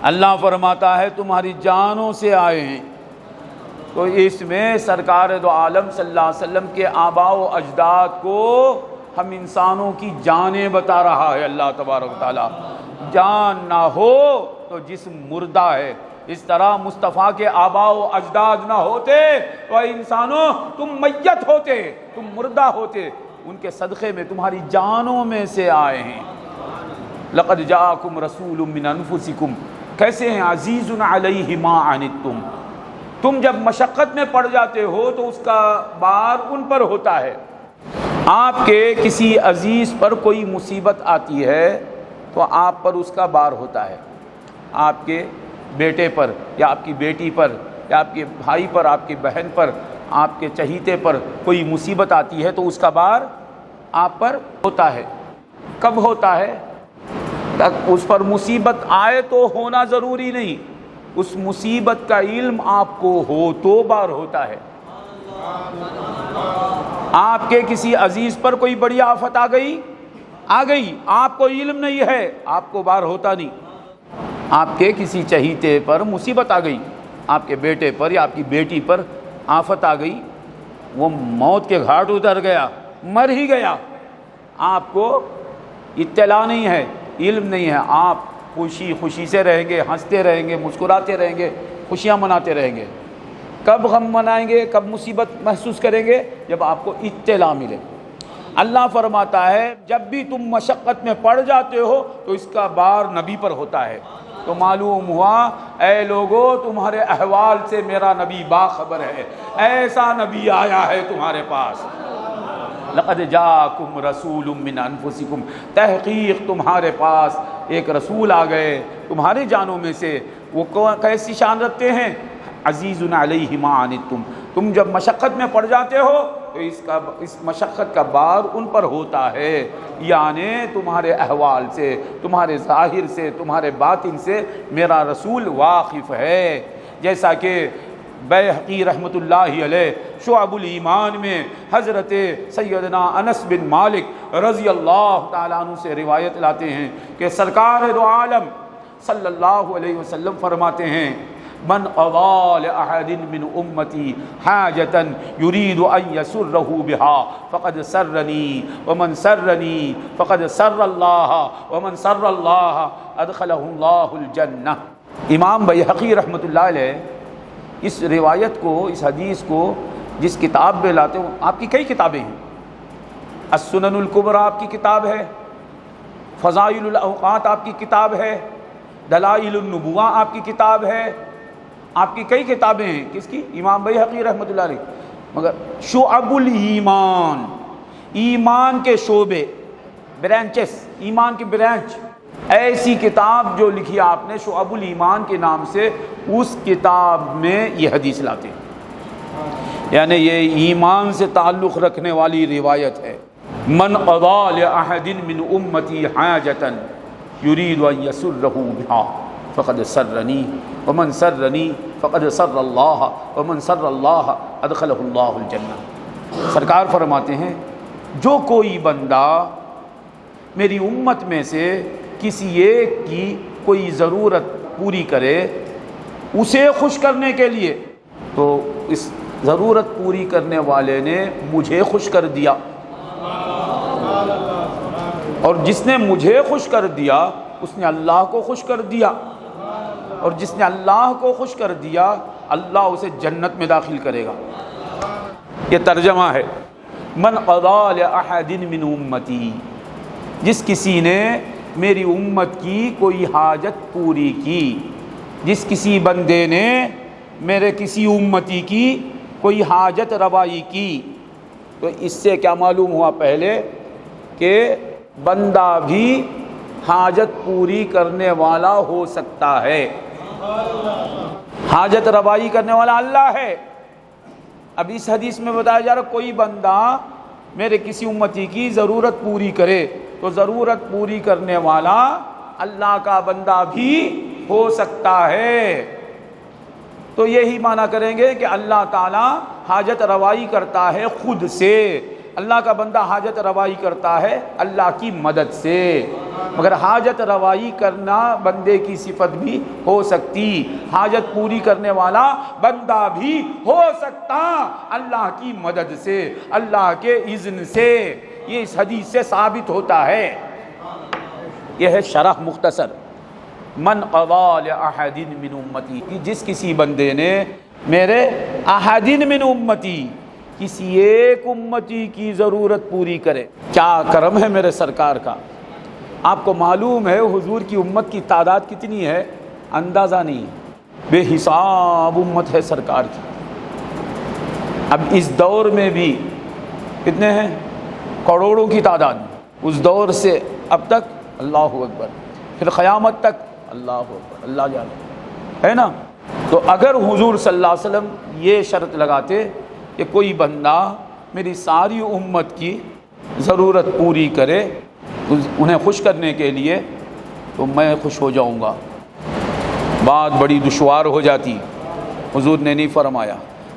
اللہ فرماتا ہے تمہاری جانوں سے آئے ہیں۔ تو اس میں سرکار دو عالم صلی اللہ علیہ وسلم کے آباء و اجداد کو ہم انسانوں کی جانیں بتا رہا ہے اللہ تبارک و تعالیٰ۔ جان نہ ہو تو جسم مردہ ہے۔ اس طرح مصطفیٰ کے آباء و اجداد نہ ہوتے تو انسانوں تم میت ہوتے، تم مردہ ہوتے۔ ان کے صدقے میں تمہاری جانوں میں سے آئے ہیں۔ لقد جاءکم رسول من انفسکم، کیسے ہیں؟ عزیز علیہ ما عنتم، تم جب مشقت میں پڑ جاتے ہو تو اس کا بار ان پر ہوتا ہے۔ آپ کے کسی عزیز پر کوئی مصیبت آتی ہے تو آپ پر اس کا بار ہوتا ہے۔ آپ کے بیٹے پر یا آپ کی بیٹی پر یا آپ کے بھائی پر، آپ کی بہن پر، آپ کے چہیتے پر کوئی مصیبت آتی ہے تو اس کا بار آپ پر ہوتا ہے۔ کب ہوتا ہے؟ اس پر مصیبت آئے تو ہونا ضروری نہیں، اس مصیبت کا علم آپ کو ہو تو بار ہوتا ہے۔ آپ کے کسی عزیز پر کوئی بڑی آفت آ گئی، آپ کو علم نہیں ہے، آپ کو بار ہوتا نہیں۔ آپ کے کسی چہیتے پر مصیبت آ گئی، آپ کے بیٹے پر یا آپ کی بیٹی پر آفت آ گئی، وہ موت کے گھاٹ اتر گیا، مر ہی گیا، آپ کو اطلاع نہیں ہے، علم نہیں ہے، آپ خوشی سے رہیں گے، ہنستے رہیں گے، مسکراتے رہیں گے، خوشیاں مناتے رہیں گے۔ کب غم منائیں گے، کب مصیبت محسوس کریں گے؟ جب آپ کو اطلاع ملے۔ اللہ فرماتا ہے جب بھی تم مشقت میں پڑ جاتے ہو تو اس کا بار نبی پر ہوتا ہے۔ تو معلوم ہوا اے لوگو تمہارے احوال سے میرا نبی باخبر ہے، ایسا نبی آیا ہے تمہارے پاس۔ لقد جاءکم رسول من انفسکم، تحقیق تمہارے پاس ایک رسول آ گئے تمہاری جانوں میں سے۔ وہ کیسی شان رکھتے ہیں؟ عزیز علیہ ما عنتم، تم جب مشقت میں پڑ جاتے ہو تو اس مشقت کا بار ان پر ہوتا ہے، یعنی تمہارے احوال سے، تمہارے ظاہر سے، تمہارے باطن سے میرا رسول واقف ہے۔ جیسا کہ بیہقی رحمۃ اللہ علیہ شعب الایمان میں حضرت سیدنا انس بن مالک رضی اللہ تعالیٰ عنہ سے روایت لاتے ہیں کہ سرکار دو عالم صلی اللہ علیہ وسلم فرماتے ہیں من قضى لأحد من أمتي حاجة يريد أن يسره بها فقد سرني ومن سرني فقد سر الله ومن سر الله أدخله الله الجنة۔ امام بیہقی رحمۃ اللہ علیہ اس روایت کو، اس حدیث کو جس کتاب میں لاتے ہیں، آپ کی کئی کتابیں ہیں، السنن الکبریٰ آپ کی کتاب ہے، فضائل الاوقات آپ کی کتاب ہے، دلائل النبوہ آپ کی کتاب ہے، آپ کی کئی کتابیں ہیں، کس کی؟ امام بیہقی رحمۃ اللہ علیہ۔ مگر شعب الایمان، ایمان کے شعبے، برانچز، ایمان کی برانچ، ایسی کتاب جو لکھی آپ نے شعب الایمان کے نام سے، اس کتاب میں یہ حدیث لاتے ہیں، یعنی یہ ایمان سے تعلق رکھنے والی روایت ہے۔ من قضى لأحد من امتی حاجة يريد ان يسره بها فقد سرني ومن سرني فقد سر الله ومن سر الله ادخله الله الجنة۔ سرکار فرماتے ہیں جو کوئی بندہ میری امت میں سے کسی ایک کی کوئی ضرورت پوری کرے اسے خوش کرنے کے لیے، تو اس ضرورت پوری کرنے والے نے مجھے خوش کر دیا، اور جس نے مجھے خوش کر دیا اس نے اللہ کو خوش کر دیا، اور جس نے اللہ کو خوش کر دیا اللہ اسے جنت میں داخل کرے گا۔ یہ ترجمہ ہے من قضى لأحد من امتی، جس کسی نے میری امت کی کوئی حاجت پوری کی، جس کسی بندے نے میرے کسی امتی کی کوئی حاجت روائی کی۔ تو اس سے کیا معلوم ہوا پہلے کہ بندہ بھی حاجت پوری کرنے والا ہو سکتا ہے، حاجت روائی کرنے والا اللہ ہے۔ اب اس حدیث میں بتایا جا رہا کوئی بندہ میرے کسی امتی کی ضرورت پوری کرے تو ضرورت پوری کرنے والا اللہ کا بندہ بھی ہو سکتا ہے۔ تو یہی معنی کریں گے کہ اللہ تعالیٰ حاجت روائی کرتا ہے خود سے، اللہ کا بندہ حاجت روائی کرتا ہے اللہ کی مدد سے۔ مگر حاجت روائی کرنا بندے کی صفت بھی ہو سکتی، حاجت پوری کرنے والا بندہ بھی ہو سکتا اللہ کی مدد سے، اللہ کے اذن سے۔ یہ اس حدیث سے ثابت ہوتا ہے۔ یہ ہے شرح مختصر من قضى لأحد من امتی، جس کسی بندے نے میرے احد من امتی، کسی ایک امتی کی ضرورت پوری کرے۔ کیا کرم ہے میرے سرکار کا۔ آپ کو معلوم ہے حضور کی امت کی تعداد کتنی ہے، اندازہ نہیں، بے حساب امت ہے سرکار کی۔ اب اس دور میں بھی کتنے ہیں، کروڑوں کی تعداد، اس دور سے اب تک اللہ اکبر، پھر قیامت تک اللہ اکبر، اللہ جانے، ہے نا۔ تو اگر حضور صلی اللہ علیہ وسلم یہ شرط لگاتے کہ کوئی بندہ میری ساری امت کی ضرورت پوری کرے انہیں خوش کرنے کے لیے، تو میں خوش ہو جاؤں گا، بات بڑی دشوار ہو جاتی۔ حضور نے نہیں فرمایا،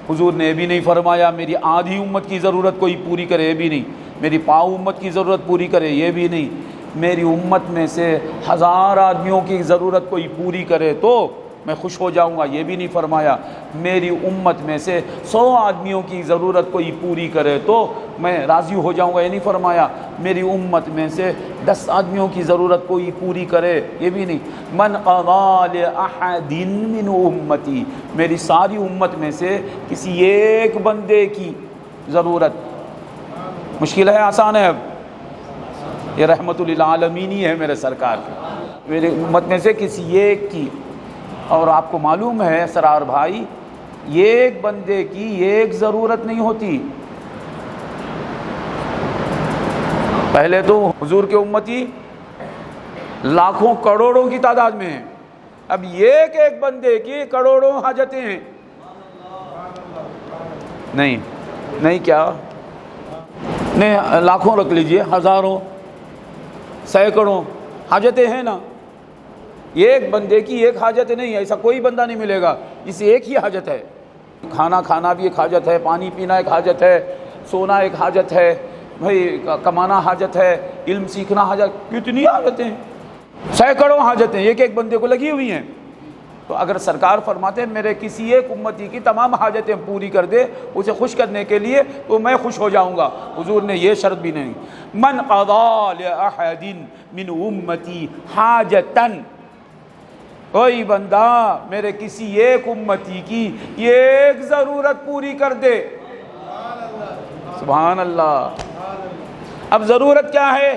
حضور نے بھی نہیں فرمایا میری آدھی امت کی ضرورت کوئی پوری کرے، یہ بھی نہیں، میری پاؤں امت کی ضرورت پوری کرے، یہ بھی نہیں، میری امت میں سے 1000 آدمیوں کی ضرورت کوئی پوری کرے تو میں خوش ہو جاؤں گا، یہ بھی نہیں فرمایا۔ میری امت میں سے 100 آدمیوں کی ضرورت کوئی پوری کرے تو میں راضی ہو جاؤں گا، یہ نہیں فرمایا۔ میری امت میں سے 10 آدمیوں کی ضرورت کوئی پوری کرے، یہ بھی نہیں۔ من قضى لأحد من امتی، میری ساری امت میں سے کسی ایک بندے کی ضرورت، مشکل ہے آسان ہے؟ اب یہ رحمت للعالمین ہی ہے میرے سرکار کی، میری امت میں سے کسی ایک کی۔ اور آپ کو معلوم ہے اسرار بھائی، ایک بندے کی ایک ضرورت نہیں ہوتی۔ پہلے تو حضور کے امتی لاکھوں کروڑوں کی تعداد میں ہیں، اب ایک ایک بندے کی کروڑوں حاجتیں ہیں۔ نہیں کیا، نہیں لاکھوں رکھ لیجئے، ہزاروں، سینکڑوں حاجتیں ہیں نا۔ ایک بندے کی ایک حاجت نہیں، ایسا کوئی بندہ نہیں ملے گا جسے ایک ہی حاجت ہے۔ کھانا کھانا بھی ایک حاجت ہے، پانی پینا ایک حاجت ہے، سونا ایک حاجت ہے، بھائی کمانا حاجت ہے، علم سیکھنا حاجت، کتنی حاجتیں ہیں، سینکڑوں حاجتیں ایک ایک بندے کو لگی ہوئی ہیں۔ تو اگر سرکار فرماتے ہیں میرے کسی ایک امتی کی تمام حاجتیں پوری کر دے اسے خوش کرنے کے لیے تو میں خوش ہو جاؤں گا. حضور نے یہ شرط بھی نہیں. من قضى لأحد من امتی حاجتن، کوئی بندہ میرے کسی ایک امتی کی ایک ضرورت پوری کر دے. سبحان اللہ. اب ضرورت کیا ہے؟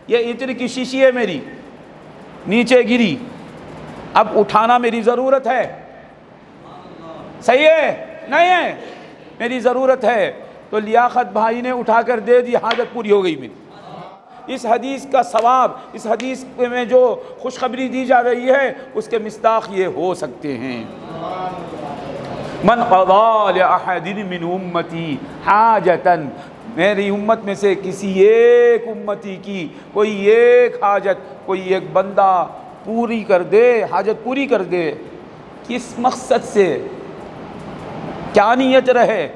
یہ عطر کی شیشی ہے میری، نیچے گری، اب اٹھانا میری ضرورت ہے. صحیح ہے؟ نہیں ہے، میری ضرورت ہے. تو لیاقت بھائی نے اٹھا کر دے دی، حاجت پوری ہو گئی میری. اس حدیث کا ثواب، اس حدیث میں جو خوشخبری دی جا رہی ہے اس کے مصداق یہ ہو سکتے ہیں. من قضى لأحد من امتی حاجتن، میری امت میں سے کسی ایک امتی کی کوئی ایک حاجت، کوئی ایک بندہ پوری کر دے، حاجت پوری کر دے. کس مقصد سے؟ کیا نیت رہے؟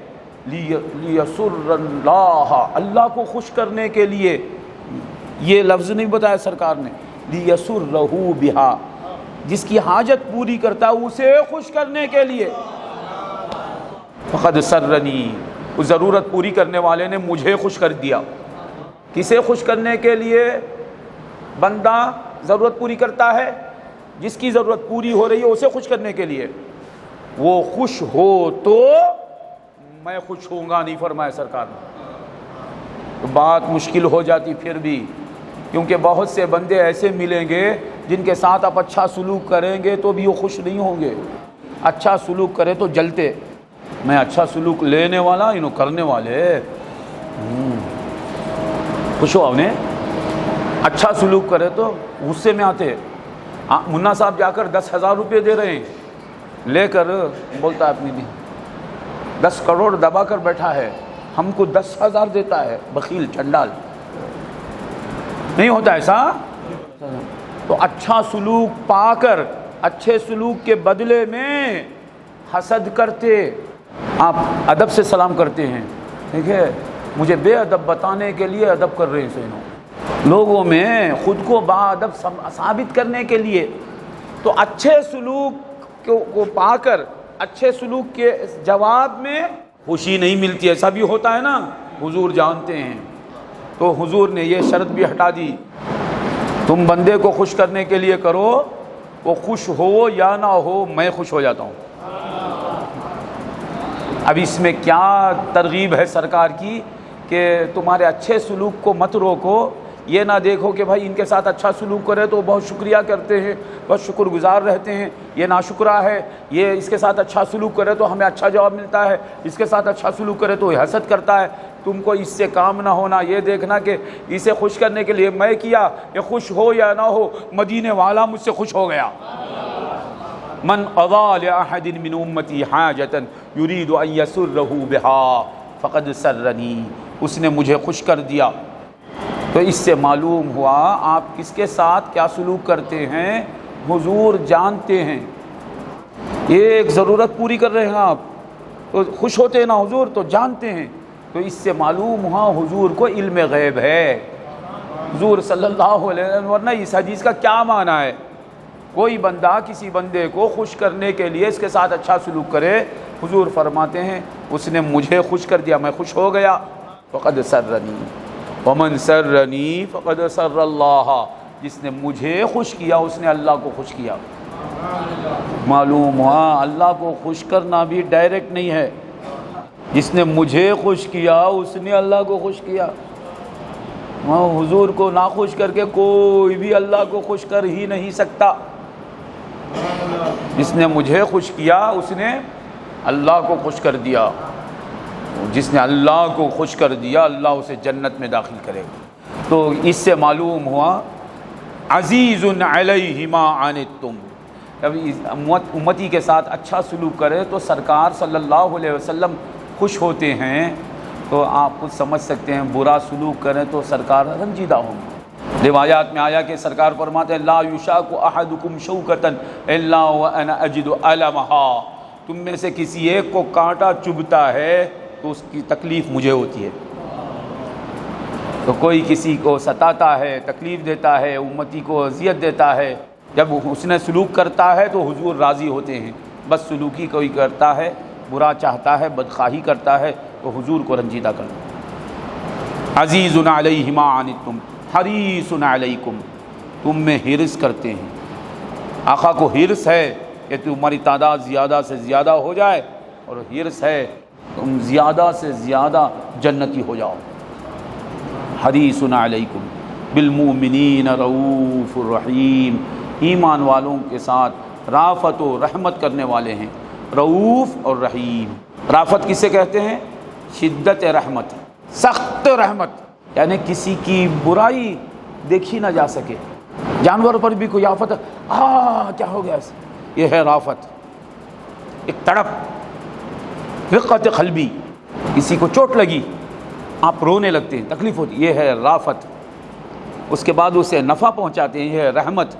لیسر اللہ، اللہ کو خوش کرنے کے لیے. یہ لفظ نہیں بتایا سرکار نے، لیسرہ بہا، جس کی حاجت پوری کرتا اسے خوش کرنے کے لیے. فقد سرنی، اس ضرورت پوری کرنے والے نے مجھے خوش کر دیا. کسے خوش کرنے کے لیے بندہ ضرورت پوری کرتا ہے؟ جس کی ضرورت پوری ہو رہی ہے اسے خوش کرنے کے لیے. وہ خوش ہو تو میں خوش ہوں گا نہیں فرمایا سرکار نے. تو بات مشکل ہو جاتی پھر بھی، کیونکہ بہت سے بندے ایسے ملیں گے جن کے ساتھ آپ اچھا سلوک کریں گے تو بھی وہ خوش نہیں ہوں گے. اچھا سلوک کرے تو جلتے، میں اچھا سلوک لینے والا انہوں کرنے والے خوش ہو. انہیں اچھا سلوک کرے تو غصے میں آتے. منا صاحب جا کر 10,000 روپے دے رہے ہیں، لے کر بولتا ہے اپنی 10 کروڑ دبا کر بیٹھا ہے، ہم کو 10,000 دیتا ہے، بخیل چنڈال. نہیں ہوتا ایسا؟ تو اچھا سلوک پا کر اچھے سلوک کے بدلے میں حسد کرتے. آپ ادب سے سلام کرتے ہیں، ٹھیک ہے، مجھے بے ادب بتانے کے لیے ادب کر رہے ہیں سینوں لوگوں میں، خود کو با ادب ثابت کرنے کے لیے. تو اچھے سلوک کو پا کر اچھے سلوک کے جواب میں خوشی نہیں ملتی. ایسا بھی ہوتا ہے نا، حضور جانتے ہیں. تو حضور نے یہ شرط بھی ہٹا دی، تم بندے کو خوش کرنے کے لیے کرو، وہ خوش ہو یا نہ ہو میں خوش ہو جاتا ہوں. اب اس میں کیا ترغیب ہے سرکار کی کہ تمہارے اچھے سلوک کو مت روکو. یہ نہ دیکھو کہ بھائی ان کے ساتھ اچھا سلوک کرے تو بہت شکریہ کرتے ہیں، بہت شکر گزار رہتے ہیں، یہ ناشکرا ہے. یہ اس کے ساتھ اچھا سلوک کرے تو ہمیں اچھا جواب ملتا ہے، اس کے ساتھ اچھا سلوک کرے تو یہ حسد کرتا ہے. تم کو اس سے کام نہ ہونا، یہ دیکھنا کہ اسے خوش کرنے کے لیے میں کیا، یہ خوش ہو یا نہ ہو مدینے والا مجھ سے خوش ہو گیا. من قضى لأحد من امتی حاجتا يريد ان يسره بها فقد سرنی، اس نے مجھے خوش کر دیا. تو اس سے معلوم ہوا آپ کس کے ساتھ کیا سلوک کرتے ہیں حضور جانتے ہیں. ایک ضرورت پوری کر رہے ہیں آپ تو خوش ہوتے ہیں نا حضور، تو جانتے ہیں. تو اس سے معلوم ہوا حضور کو علم غیب ہے. حضور صلی اللہ علیہ وسلم، ورنہ اس حدیث کا کیا معنی ہے؟ کوئی بندہ کسی بندے کو خوش کرنے کے لیے اس کے ساتھ اچھا سلوک کرے، حضور فرماتے ہیں اس نے مجھے خوش کر دیا، میں خوش ہو گیا. فقد سرنی ومن سرنی فقد سر اللہ، جس نے مجھے خوش کیا اس نے اللہ کو خوش کیا. معلوم ہوا اللہ کو خوش کرنا بھی ڈائریکٹ نہیں ہے. جس نے مجھے خوش کیا اس نے اللہ کو خوش کیا. حضور کو ناخوش کر کے کوئی بھی اللہ کو خوش کر ہی نہیں سکتا. جس نے مجھے خوش کیا اس نے اللہ کو خوش کر دیا. جس نے اللہ کو خوش کر دیا اللہ اسے جنت میں داخل کرے گا. تو اس سے معلوم ہوا عزیز علیہ ما عنتم، جب امتی کے ساتھ اچھا سلوک کرے تو سرکار صلی اللہ علیہ وسلم خوش ہوتے ہیں. تو آپ خود سمجھ سکتے ہیں برا سلوک کریں تو سرکار رنجیدہ ہوں گے. روایات میں آیا کہ سرکار فرماتے ہیں لا یشاک احدکم شوکۃ الا وانا اجد المھا، تم میں سے کسی ایک کو کانٹا چبھتا ہے تو اس کی تکلیف مجھے ہوتی ہے. تو کوئی کسی کو ستاتا ہے، تکلیف دیتا ہے، امتی کو اذیت دیتا ہے جب حسن سلوک کرتا ہے تو حضور راضی ہوتے ہیں، بس سلوکی کوئی کرتا ہے، برا چاہتا ہے، بدخواہی کرتا ہے تو حضور کو رنجیدہ کرتا ہے۔ عزیز علیہ ما عنتم حریص علیکم، تم میں حرص کرتے ہیں، آقا کو حرص ہے کہ تمہاری تعداد زیادہ سے زیادہ ہو جائے، اور حرص ہے تم زیادہ سے زیادہ جنتی ہو جاؤ۔ حریص علیکم بالمؤمنین رؤوف الرحیم، ایمان والوں کے ساتھ رافت و رحمت کرنے والے ہیں، رؤوف اور رحیم۔ رافت کسے کہتے ہیں؟ شدت رحمت، سخت رحمت، یعنی کسی کی برائی دیکھی نہ جا سکے، جانور پر بھی کوئی آفت کیا ہو گیا اسے، یہ ہے رافت، ایک تڑپ، رقت قلبی، کسی کو چوٹ لگی آپ رونے لگتے ہیں، تکلیف ہوتی، یہ ہے رافت۔ اس کے بعد اسے نفع پہنچاتے ہیں، یہ ہے رحمت۔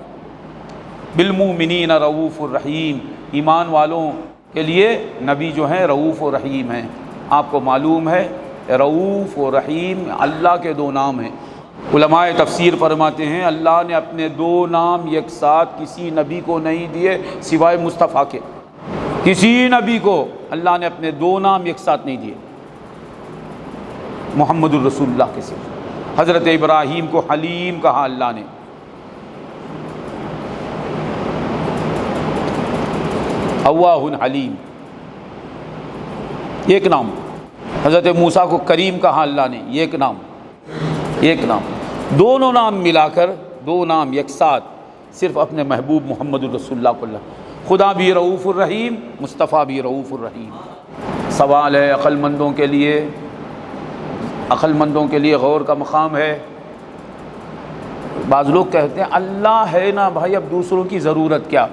بالمؤمنین رؤوف الرحیم، ایمان والوں کے لیے نبی جو ہیں رؤوف و رحیم ہیں۔ آپ کو معلوم ہے رؤوف و رحیم اللہ کے دو نام ہیں۔ علماء تفسیر فرماتے ہیں اللہ نے اپنے دو نام یک ساتھ کسی نبی کو نہیں دیے سوائے مصطفیٰ کے، کسی نبی کو اللہ نے اپنے دو نام یک ساتھ نہیں دیے، محمد الرسول اللہ کے صرف۔ حضرت ابراہیم کو حلیم کہا اللہ نے، اواہ حلیم، ایک نام۔ حضرت موسیٰ کو کریم کہا اللہ نے، ایک نام، ایک نام۔ دونوں نام ملا کر، دو نام یک ساتھ صرف اپنے محبوب محمد الرسول اللہ کو اللہ۔ خدا بھی رؤوف الرحیم، مصطفیٰ بھی رؤوف الرحیم۔ سوال ہے عقل مندوں کے لیے، عقل مندوں کے لیے غور کا مقام ہے۔ بعض لوگ کہتے ہیں اللہ ہے نا بھائی، اب دوسروں کی ضرورت کیا؟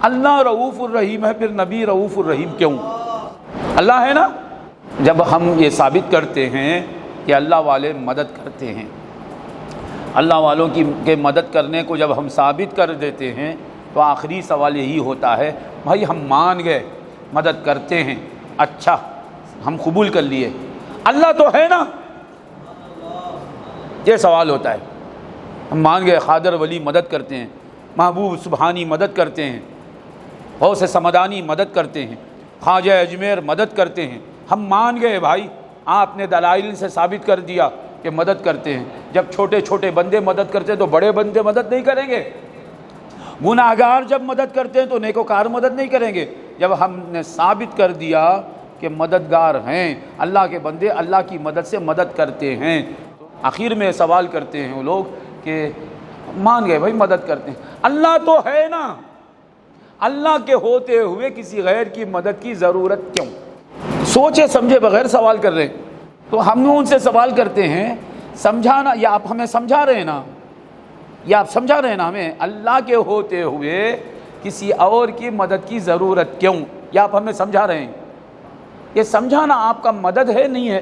اللہ رؤوف الرحیم ہے، پھر نبی رؤوف الرحیم کیوں؟ اللہ ہے نا۔ جب ہم یہ ثابت کرتے ہیں کہ اللہ والے مدد کرتے ہیں، اللہ والوں کی مدد کرنے کو جب ہم ثابت کر دیتے ہیں تو آخری سوال یہی ہوتا ہے بھائی ہم مان گئے مدد کرتے ہیں، اچھا ہم قبول کر لیے، اللہ تو ہے نا، یہ سوال ہوتا ہے۔ ہم مان گئے خادر ولی مدد کرتے ہیں، محبوب سبحانی مدد کرتے ہیں، غوث سمدانی مدد کرتے ہیں، خواجہ اجمیر مدد کرتے ہیں، ہم مان گئے بھائی، آپ نے دلائل سے ثابت کر دیا کہ مدد کرتے ہیں۔ جب چھوٹے چھوٹے بندے مدد کرتے ہیں تو بڑے بندے مدد نہیں کریں گے، گناہگار جب مدد کرتے ہیں تو نیکوکار مدد نہیں کریں گے۔ جب ہم نے ثابت کر دیا کہ مددگار ہیں، اللہ کے بندے اللہ کی مدد سے مدد کرتے ہیں، تو آخر میں سوال کرتے ہیں وہ لوگ کہ مان گئے بھائی مدد کرتے ہیں، اللہ تو ہے نا، اللہ کے ہوتے ہوئے کسی غیر کی مدد کی ضرورت کیوں؟ سوچے سمجھے بغیر سوال کر رہے ہیں، تو ہم ان سے سوال کرتے ہیں سمجھانا، یا آپ ہمیں سمجھا رہے ہیں نا، یا آپ سمجھا رہے ہیں نا ہمیں اللہ کے ہوتے ہوئے کسی اور کی مدد کی ضرورت کیوں، یا آپ ہمیں سمجھا رہے ہیں؟ یہ سمجھانا آپ کا مدد ہے نہیں ہے،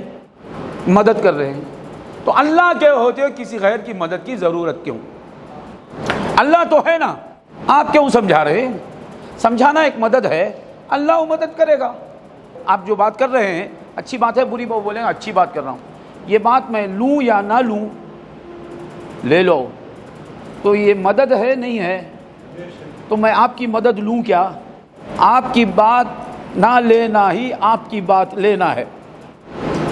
مدد کر رہے ہیں، تو اللہ کے ہوتے ہوئے کسی غیر کی مدد کی ضرورت کیوں؟ اللہ تو ہے نا، آپ کیوں سمجھا رہے ہیں؟ سمجھانا ایک مدد ہے، اللہ وہ مدد کرے گا۔ آپ جو بات کر رہے ہیں اچھی بات ہے، بری بولیں گے اچھی بات کر رہا ہوں، یہ بات میں لوں یا نہ لوں، لے لو، تو یہ مدد ہے نہیں ہے، تو میں آپ کی مدد لوں کیا؟ آپ کی بات نہ لینا ہی آپ کی بات لینا ہے۔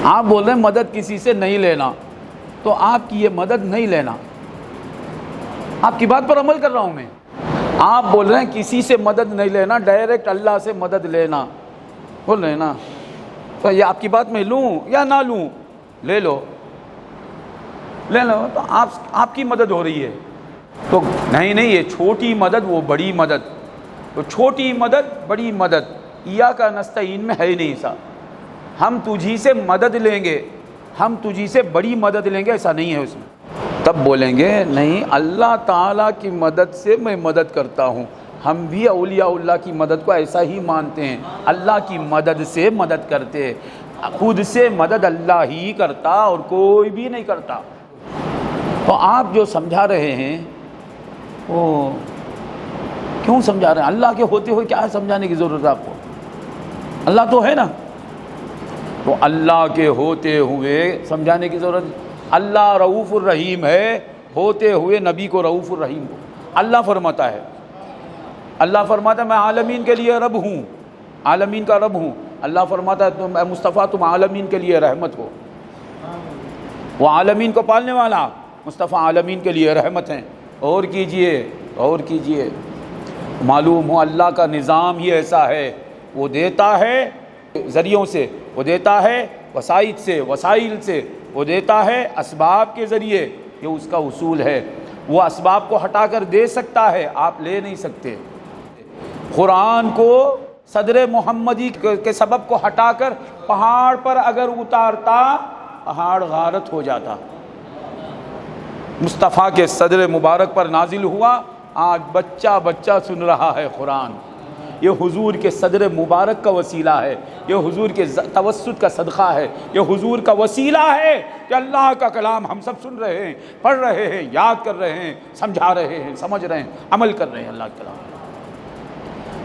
آپ بول رہے ہیں مدد کسی سے نہیں لینا، تو آپ کی یہ مدد نہیں لینا، آپ کی بات پر عمل کر رہا ہوں میں۔ آپ بول رہے ہیں کسی سے مدد نہیں لینا، ڈائریکٹ اللہ سے مدد لینا بول رہے ہیں نا، تو یہ آپ کی بات میں لوں یا نہ لوں، لے لو، لے لو، تو آپ کی مدد ہو رہی ہے۔ تو نہیں یہ چھوٹی مدد وہ بڑی مدد، تو چھوٹی مدد بڑی مدد ایاک نستعین میں ہے ہی نہیں سا، ہم تجھی سے مدد لیں گے، ہم تجھی سے بڑی مدد لیں گے، ایسا نہیں ہے اس میں۔ تب بولیں گے نہیں اللہ تعالیٰ کی مدد سے میں مدد کرتا ہوں، ہم بھی اولیاء اللہ کی مدد کو ایسا ہی مانتے ہیں، اللہ کی مدد سے مدد کرتے، خود سے مدد اللہ ہی کرتا اور کوئی بھی نہیں کرتا۔ تو آپ جو سمجھا رہے ہیں وہ کیوں سمجھا رہے ہیں؟ اللہ کے ہوتے ہوئے کیا سمجھانے کی ضرورت ہے آپ کو؟ اللہ تو ہے نا، تو اللہ کے ہوتے ہوئے سمجھانے کی ضرورت۔ اللہ رؤوف الرحیم ہے، ہوتے ہوئے نبی کو رؤوف الرحیم کو اللہ فرماتا ہے، اللہ فرماتا ہے میں عالمین کے لیے رب ہوں، عالمین کا رب ہوں۔ اللہ فرماتا ہے تم اے مصطفیٰ تم عالمین کے لیے رحمت ہو، وہ عالمین کو پالنے والا مصطفیٰ عالمین کے لیے رحمت ہیں۔ اور کیجئے اور کیجئے، معلوم ہو اللہ کا نظام ہی ایسا ہے، وہ دیتا ہے ذریعوں سے، وہ دیتا ہے وسائل سے، وہ دیتا ہے اسباب کے ذریعے، یہ اس کا اصول ہے۔ وہ اسباب کو ہٹا کر دے سکتا ہے، آپ لے نہیں سکتے۔ قرآن کو صدر محمدی کے سبب کو ہٹا کر پہاڑ پر اگر اتارتا، پہاڑ غارت ہو جاتا۔ مصطفیٰ کے صدر مبارک پر نازل ہوا، آج بچہ بچہ سن رہا ہے قرآن۔ یہ حضور کے صدر مبارک کا وسیلہ ہے، یہ حضور کے توسط کا صدقہ ہے، یہ حضور کا وسیلہ ہے کہ اللہ کا کلام ہم سب سن رہے ہیں، پڑھ رہے ہیں، یاد کر رہے ہیں، سمجھا رہے ہیں، سمجھ رہے ہیں، عمل کر رہے ہیں اللہ کے کلام۔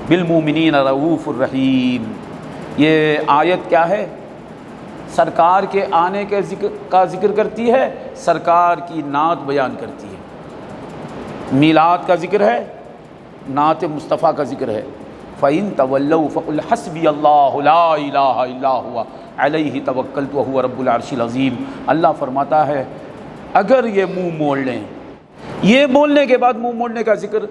بالمؤمنین رؤوف الرحیم، یہ آیت کیا ہے؟ سرکار کے آنے کے کا ذکر کرتی ہے، سرکار کی نعت بیان کرتی ہے۔ میلاد کا ذکر ہے، نعت مصطفیٰ کا ذکر ہے۔ فَإِن تَوَلَّوْا فَقُلْ حَسْبِيَ اللَّهُ لَا إِلَٰهَ إِلَّا هُوَ عَلَيْهِ تَوَكَّلْتُ وَهُوَ رَبُّ الْعَرْشِ الْعَظِيمِ۔ اللہ فرماتا ہے اگر یہ منہ موڑ لیں، یہ بولنے کے بعد منہ موڑنے کا ذکر،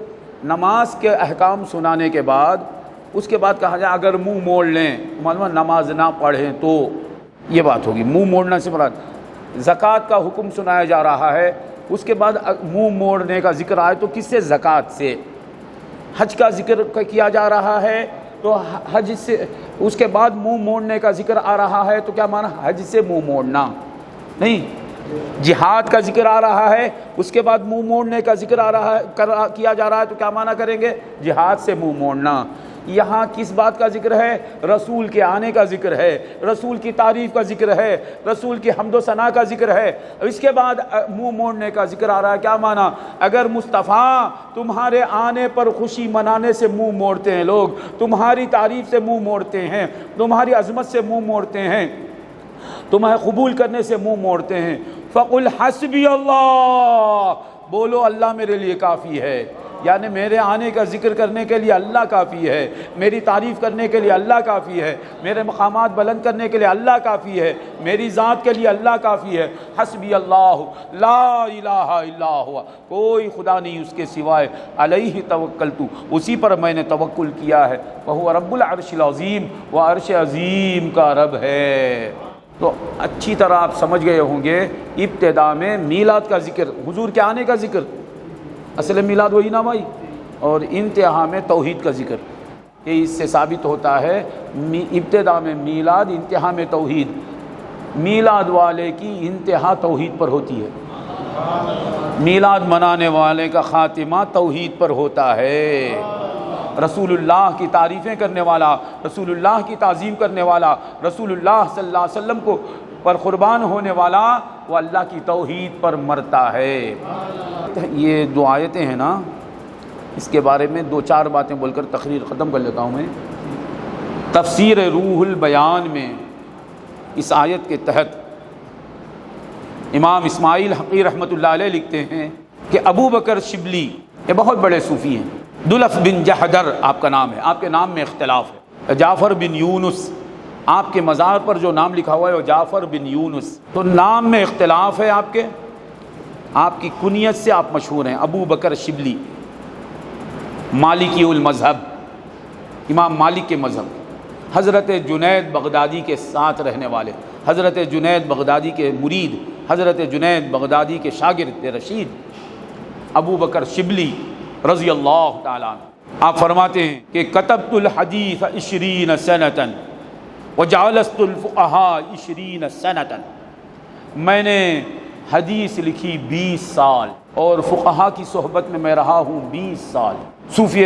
نماز کے احکام سنانے کے بعد اس کے بعد کہا جائے اگر منہ موڑ لیں، معلوم نماز نہ پڑھیں تو یہ بات ہوگی۔ منہ موڑنا سے مراد زکوٰۃ کا حکم سنایا جا رہا ہے، اس کے بعد منہ موڑنے کا ذکر آئے تو کس سے؟ زکوٰۃ سے۔ حج کا ذکر کیا جا رہا ہے تو حج سے، اس کے بعد منہ موڑنے کا ذکر آ رہا ہے تو کیا معنی؟ حج سے منہ موڑنا نہیں۔ جہاد کا ذکر آ رہا ہے، اس کے بعد منہ موڑنے کا ذکر آ رہا ہے، کیا جا رہا ہے تو کیا معنی کریں گے؟ جہاد سے منہ موڑنا۔ یہاں کس بات کا ذکر ہے؟ رسول کے آنے کا ذکر ہے، رسول کی تعریف کا ذکر ہے، رسول کی حمد و ثنا کا ذکر ہے۔ اس کے بعد منہ موڑنے کا ذکر آ رہا ہے، کیا معنی؟ اگر مصطفیٰ تمہارے آنے پر خوشی منانے سے منہ موڑتے ہیں لوگ، تمہاری تعریف سے منہ موڑتے ہیں، تمہاری عظمت سے منہ موڑتے ہیں، تمہیں قبول کرنے سے منہ موڑتے ہیں، فَقُلْ حَسْبِيَ اللَّهُ، بولو اللہ میرے لیے کافی ہے، یعنی میرے آنے کا ذکر کرنے کے لیے اللہ کافی ہے، میری تعریف کرنے کے لیے اللہ کافی ہے، میرے مقامات بلند کرنے کے لیے اللہ کافی ہے، میری ذات کے لیے اللہ کافی ہے۔ حسبی اللہ لا الہ الا ہوا، کوئی خدا نہیں اس کے سوائے، علیہ توکلت، اسی پر میں نے توکل کیا ہے، وہو رب العرش العظیم، وہ عرش عظیم کا رب ہے۔ تو اچھی طرح آپ سمجھ گئے ہوں گے، ابتدا میں میلاد کا ذکر، حضور کے آنے کا ذکر، اصل میلاد وہی نا بھائی، اور انتہا میں توحید کا ذکر۔ یہ اس سے ثابت ہوتا ہے ابتدا میں میلاد، انتہا میں توحید۔ میلاد والے کی انتہا توحید پر ہوتی ہے، میلاد منانے والے کا خاتمہ توحید پر ہوتا ہے۔ رسول اللہ کی تعریفیں کرنے والا، رسول اللہ کی تعظیم کرنے والا، رسول اللہ صلی اللہ علیہ وسلم کو پر قربان ہونے والا، وہ اللہ کی توحید پر مرتا ہے۔ یہ دو آیتیں ہیں نا، اس کے بارے میں دو چار باتیں بول کر تقریر ختم کر لیتا ہوں میں۔ تفسیر روح البیان میں اس آیت کے تحت امام اسماعیل حقی رحمۃ اللہ علیہ لکھتے ہیں کہ ابو بکر شبلی، یہ بہت بڑے صوفی ہیں، دلف بن جحدر آپ کا نام ہے، آپ کے نام میں اختلاف ہے، جعفر بن یونس، آپ کے مزار پر جو نام لکھا ہوا ہے وہ جعفر بن یونس، تو نام میں اختلاف ہے آپ کے، آپ کی کنیت سے آپ مشہور ہیں ابو بکر شبلی، مالکی المذہب، امام مالک کے مذہب، حضرت جنید بغدادی کے ساتھ رہنے والے، حضرت جنید بغدادی کے مرید، حضرت جنید بغدادی کے شاگرد رشید ابو بکر شبلی رضی اللہ تعالیٰ عنہ۔ آپ فرماتے ہیں کہ کتبت الحدیث 20 سنة وجعلست الفقہاء 20 سنة، میں نے حدیث لکھی 20 سال اور فقہا کی صحبت میں میں رہا ہوں 20 سال۔ صوفی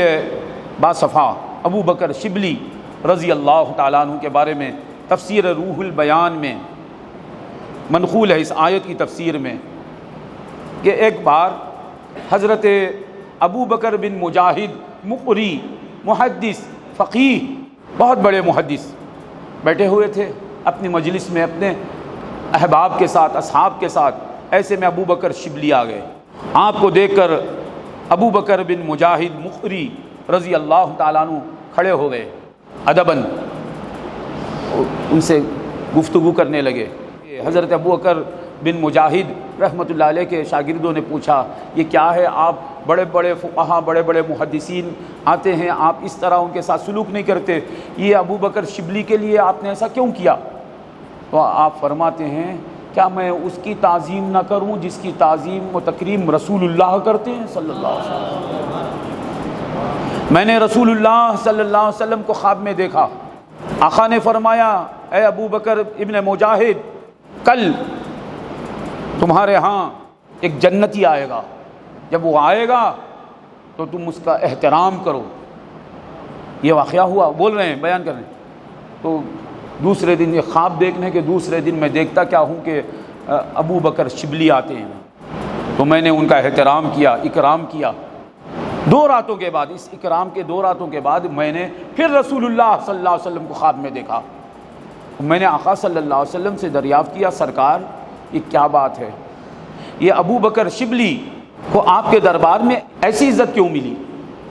باصفا ابو بکر شبلی رضی اللہ تعالیٰ عنہ کے بارے میں تفسیر روح البیان میں منقول ہے اس آیت کی تفسیر میں کہ ایک بار حضرت ابو بکر بن مجاہد مقری، محدث، فقیہ، بہت بڑے محدث بیٹھے ہوئے تھے اپنی مجلس میں اپنے احباب کے ساتھ، اصحاب کے ساتھ، ایسے میں ابو بکر شبلی آ گئے، آپ کو دیکھ کر ابو بکر بن مجاہد مقری رضی اللہ تعالیٰ عنہ کھڑے ہو گئے، ادباً ان سے گفتگو کرنے لگے۔ حضرت ابو بکر بن مجاہد رحمۃ اللہ علیہ کے شاگردوں نے پوچھا، یہ کیا ہے؟ آپ بڑے بڑے فقہا، بڑے بڑے محدثین آتے ہیں، آپ اس طرح ان کے ساتھ سلوک نہیں کرتے، یہ ابو بکر شبلی کے لیے آپ نے ایسا کیوں کیا؟ تو آپ فرماتے ہیں، کیا میں اس کی تعظیم نہ کروں جس کی تعظیم و تکریم رسول اللہ کرتے ہیں صلی اللہ علیہ وسلم؟ میں نے رسول اللہ صلی اللہ علیہ وسلم کو خواب میں دیکھا، آقا نے فرمایا، اے ابو بکر ابن مجاہد، کل تمہارے ہاں ایک جنتی آئے گا، جب وہ آئے گا تو تم اس کا احترام کرو۔ یہ واقعہ ہوا، بول رہے ہیں، بیان کر رہے ہیں۔ تو دوسرے دن یہ خواب دیکھنے کے دوسرے دن میں دیکھتا کیا ہوں کہ ابو بکر شبلی آتے ہیں، تو میں نے ان کا احترام کیا، اکرام کیا۔ 2 راتوں کے بعد، اس اکرام کے 2 راتوں کے بعد میں نے پھر رسول اللہ صلی اللہ علیہ وسلم کو خواب میں دیکھا۔ میں نے آقا صلی اللہ علیہ وسلم سے دریافت کیا، سرکار یہ کیا بات ہے؟ یہ ابو بکر شبلی کو آپ کے دربار میں ایسی عزت کیوں ملی؟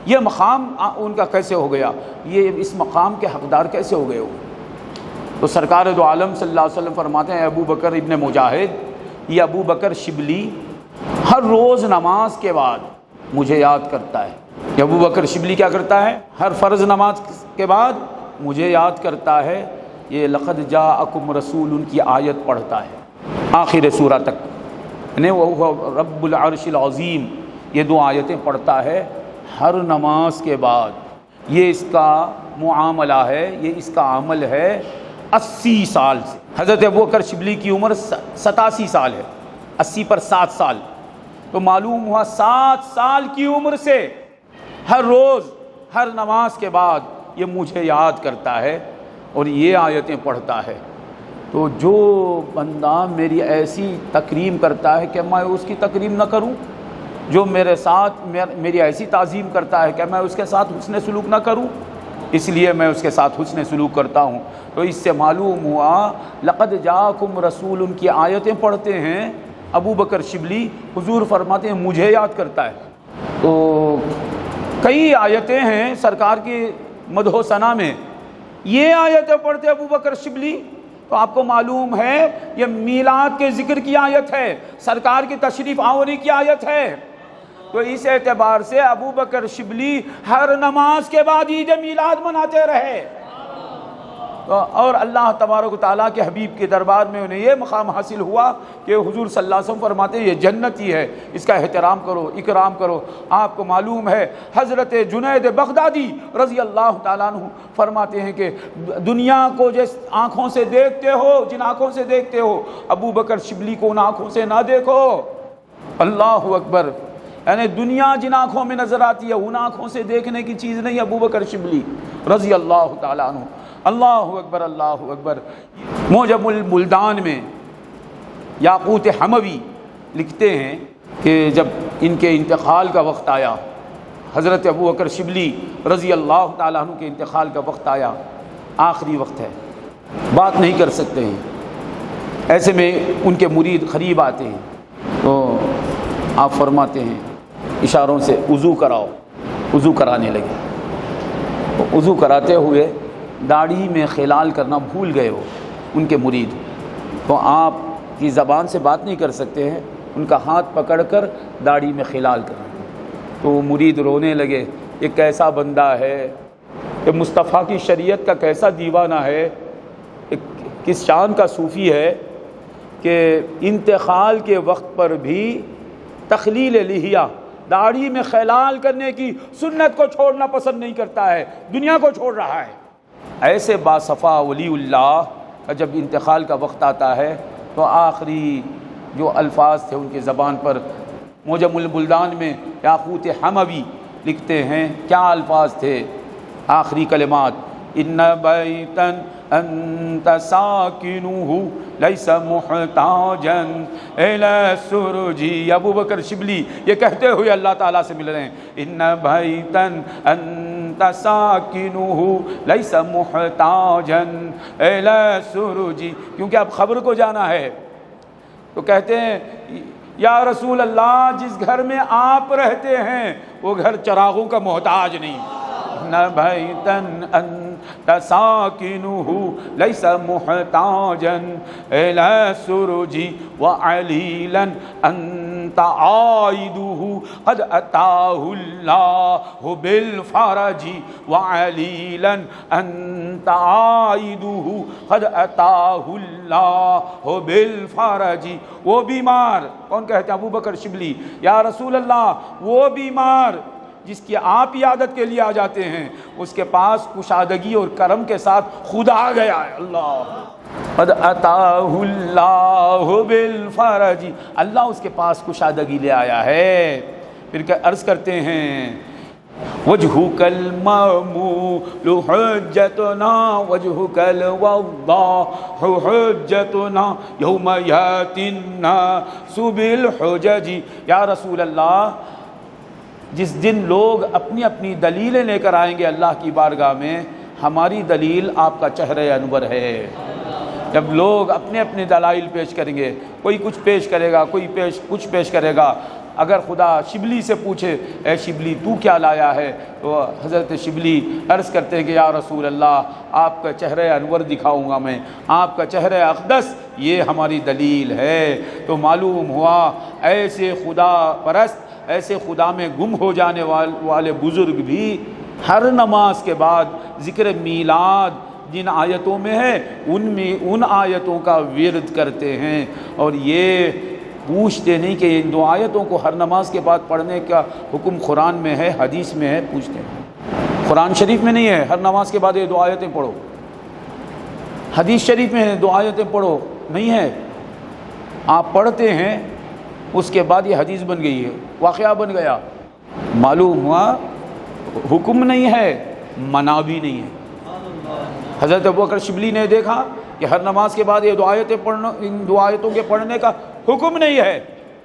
یہ مقام ان کا کیسے ہو گیا؟ یہ اس مقام کے حقدار کیسے ہو گئے ہو؟ تو سرکار دو عالم صلی اللہ علیہ وسلم فرماتے ہیں، ابو بکر ابن مجاہد، یہ ابو بکر شبلی ہر روز نماز کے بعد مجھے یاد کرتا ہے۔ یہ ابو بکر شبلی کیا کرتا ہے؟ ہر فرض نماز کے بعد مجھے یاد کرتا ہے۔ یہ لقد جاءکم رسول ان کی آیت پڑھتا ہے آخر سورہ تک، یعنی وہ رب العرش العظیم، یہ 2 آیتیں پڑھتا ہے ہر نماز کے بعد۔ یہ اس کا معاملہ ہے، یہ اس کا عمل ہے 80 سال سے۔ حضرت ابو بکر شبلی کی عمر 87 سال ہے، 80 پر 7 سال، تو معلوم ہوا 7 سال کی عمر سے ہر روز ہر نماز کے بعد یہ مجھے یاد کرتا ہے اور یہ آیتیں پڑھتا ہے۔ تو جو بندہ میری ایسی تکریم کرتا ہے کہ میں اس کی تکریم نہ کروں، جو میرے ساتھ میری ایسی تعظیم کرتا ہے کہ میں اس کے ساتھ حسن سلوک نہ کروں، اس لیے میں اس کے ساتھ حسن سلوک کرتا ہوں۔ تو اس سے معلوم ہوا لقد جاءکم رسول ان کی آیتیں پڑھتے ہیں ابو بکر شبلی، حضور فرماتے ہیں مجھے یاد کرتا ہے۔ تو کئی آیتیں ہیں سرکار کی مدح و ثنا میں، یہ آیتیں پڑھتے ابو بکر شبلی، تو آپ کو معلوم ہے یہ میلاد کے ذکر کی آیت ہے، سرکار کی تشریف آوری کی آیت ہے۔ تو اس اعتبار سے ابو بکر شبلی ہر نماز کے بعد عید میلاد مناتے رہے، اور اللہ تبارک و تعالیٰ کے حبیب کے دربار میں انہیں یہ مقام حاصل ہوا کہ حضور صلی اللہ علیہ وسلم فرماتے ہیں یہ جنتی ہے، اس کا احترام کرو، اکرام کرو۔ آپ کو معلوم ہے حضرت جنید بغدادی رضی اللہ تعالیٰ عنہ فرماتے ہیں کہ دنیا کو جس آنکھوں سے دیکھتے ہو، جن آنکھوں سے دیکھتے ہو، ابو بکر شبلی کو ان آنکھوں سے نہ دیکھو۔ اللہ اکبر، یعنی دنیا جن آنکھوں میں نظر آتی ہے ان آنکھوں سے دیکھنے کی چیز نہیں ابو بکر شبلی رضی اللہ تعالیٰ عنہ۔ اللہ اکبر، اللہ اکبر۔ موجم البلدان میں یاقوت حموی لکھتے ہیں کہ جب ان کے انتقال کا وقت آیا، حضرت ابو بکر شبلی رضی اللہ تعالیٰ عنہ کے انتقال کا وقت آیا، آخری وقت ہے، بات نہیں کر سکتے ہیں، ایسے میں ان کے مرید قریب آتے ہیں، تو آپ فرماتے ہیں اشاروں سے وضو کراؤ، وضو کرانے لگے۔ وضو کراتے ہوئے داڑھی میں خلال کرنا بھول گئے ہو ان کے مرید، تو آپ کی زبان سے بات نہیں کر سکتے ہیں، ان کا ہاتھ پکڑ کر داڑھی میں خلال کرنا۔ تو وہ مرید رونے لگے، یہ کیسا بندہ ہے، یہ مصطفیٰ کی شریعت کا کیسا دیوانہ ہے، کس شان کا صوفی ہے کہ انتقال کے وقت پر بھی تخلیل لحیہ، داڑھی میں خلال کرنے کی سنت کو چھوڑنا پسند نہیں کرتا ہے، دنیا کو چھوڑ رہا ہے۔ ایسے باصفا ولی اللہ کا جب انتقال کا وقت آتا ہے تو آخری جو الفاظ تھے ان کی زبان پر، موجم البلدان میں یاقوت حموی لکھتے ہیں کیا الفاظ تھے، آخری کلمات، ان بیتا انت ساکنہ لیس محتاجا الی السرج۔ ابو بکر شبلی یہ کہتے ہوئے اللہ تعالیٰ سے مل رہے ہیں، ان بیتا انت ساکنہ لیس محتاجا الی السرج، کیونکہ اب خبر کو جانا ہے۔ تو کہتے ہیں یا رسول اللہ جس گھر میں آپ رہتے ہیں وہ گھر چراغوں کا محتاج نہیں. نہ بیتن انت ساکنہ لیس محتاجا الی السرج وعلیلا انت عائدہ قد اتاہ اللہ بالفرج وعلیلا انت عائدہ قد اتاہ اللہ بالفرج. وہ بیمار کون کہتے ہیں؟ ابو بکر شبلی. یا رسول اللہ وہ بیمار جس کی آپ عیادت کے لیے آ جاتے ہیں اس کے پاس کشادگی اور کرم کے ساتھ خدا آ گیا ہے. اللہ قد اتاہ اللہ بالفرج، اللہ اس کے پاس کشادگی لے آیا ہے. پھر کیا عرض کرتے ہیں وجہک المامول حجتنا وجہک الوضاح حجتنا یوم یاتی الناس بالحجج. یا رسول اللہ جس دن لوگ اپنی اپنی دلیلیں لے کر آئیں گے اللہ کی بارگاہ میں، ہماری دلیل آپ کا چہرہ انور ہے. جب لوگ اپنے اپنے دلائل پیش کریں گے، کوئی کچھ پیش کرے گا، کوئی کچھ پیش کرے گا. اگر خدا شبلی سے پوچھے اے شبلی تو کیا لایا ہے، تو حضرت شبلی عرض کرتے ہیں کہ یا رسول اللہ آپ کا چہرہ انور دکھاؤں گا میں، آپ کا چہرہ اقدس یہ ہماری دلیل ہے. تو معلوم ہوا ایسے خدا پرست، ایسے خدا میں گم ہو جانے والے بزرگ بھی ہر نماز کے بعد ذکر میلاد جن آیتوں میں ہے ان آیتوں کا ورد کرتے ہیں. اور یہ پوچھتے نہیں کہ ان دو آیتوں کو ہر نماز کے بعد پڑھنے کا حکم قرآن میں ہے، حدیث میں ہے. پوچھتے ہیں قرآن شریف میں نہیں ہے ہر نماز کے بعد یہ دو آیتیں پڑھو، حدیث شریف میں ہے دو آیتیں پڑھو، نہیں ہے. آپ پڑھتے ہیں اس کے بعد یہ حدیث بن گئی ہے، واقعہ بن گیا. معلوم ہوا حکم نہیں ہے، منع بھی نہیں ہے. حضرت ابوبکر شبلی نے دیکھا کہ ہر نماز کے بعد یہ دو آیتیں پڑھنا، ان دو آیتوں کے پڑھنے کا حکم نہیں ہے،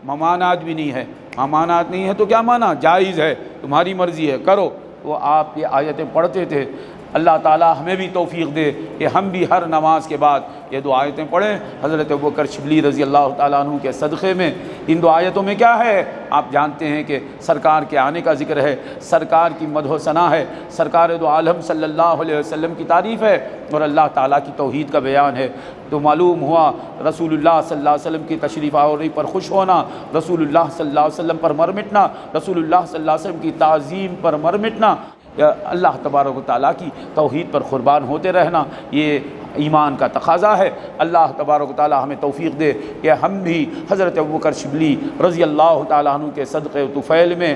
ممانعت بھی نہیں ہے. ممانعت نہیں ہے تو کیا مانا؟ جائز ہے، تمہاری مرضی ہے کرو. وہ آپ یہ آیتیں پڑھتے تھے. اللہ تعالی ہمیں بھی توفیق دے کہ ہم بھی ہر نماز کے بعد یہ دو آیتیں پڑھیں. حضرت ابوبکر شبلی رضی اللہ تعالیٰ عنہ کے صدقے میں ان دو آیتوں میں کیا ہے؟ آپ جانتے ہیں کہ سرکار کے آنے کا ذکر ہے، سرکار کی مدح و ثنا ہے، سرکار دو عالم صلی اللہ علیہ وسلم کی تعریف ہے اور اللہ تعالیٰ کی توحید کا بیان ہے. تو معلوم ہوا رسول اللہ صلی اللہ علیہ وسلم کی تشریف آوری پر خوش ہونا، رسول اللہ صلی اللہ علیہ وسلم پر مر مٹنا، رسول اللہ صلی اللہ علیہ وسلم کی تعظیم پر مر مٹنا، یا اللہ تبارک و تعالیٰ کی توحید پر قربان ہوتے رہنا، یہ ایمان کا تقاضا ہے. اللہ تبارک و تعالیٰ ہمیں توفیق دے کہ ہم بھی حضرت ابوبکر شبلی رضی اللہ تعالیٰ عنہ کے صدقے و طفیل میں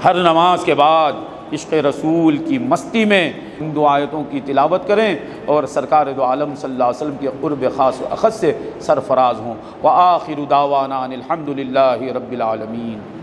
ہر نماز کے بعد عشق رسول کی مستی میں ان دو آیتوں کی تلاوت کریں اور سرکار دو عالم صلی اللہ علیہ وسلم کے قرب خاص و اخذ سے سرفراز ہوں. وآخر دعوانا ان الحمد للہ رب العالمین.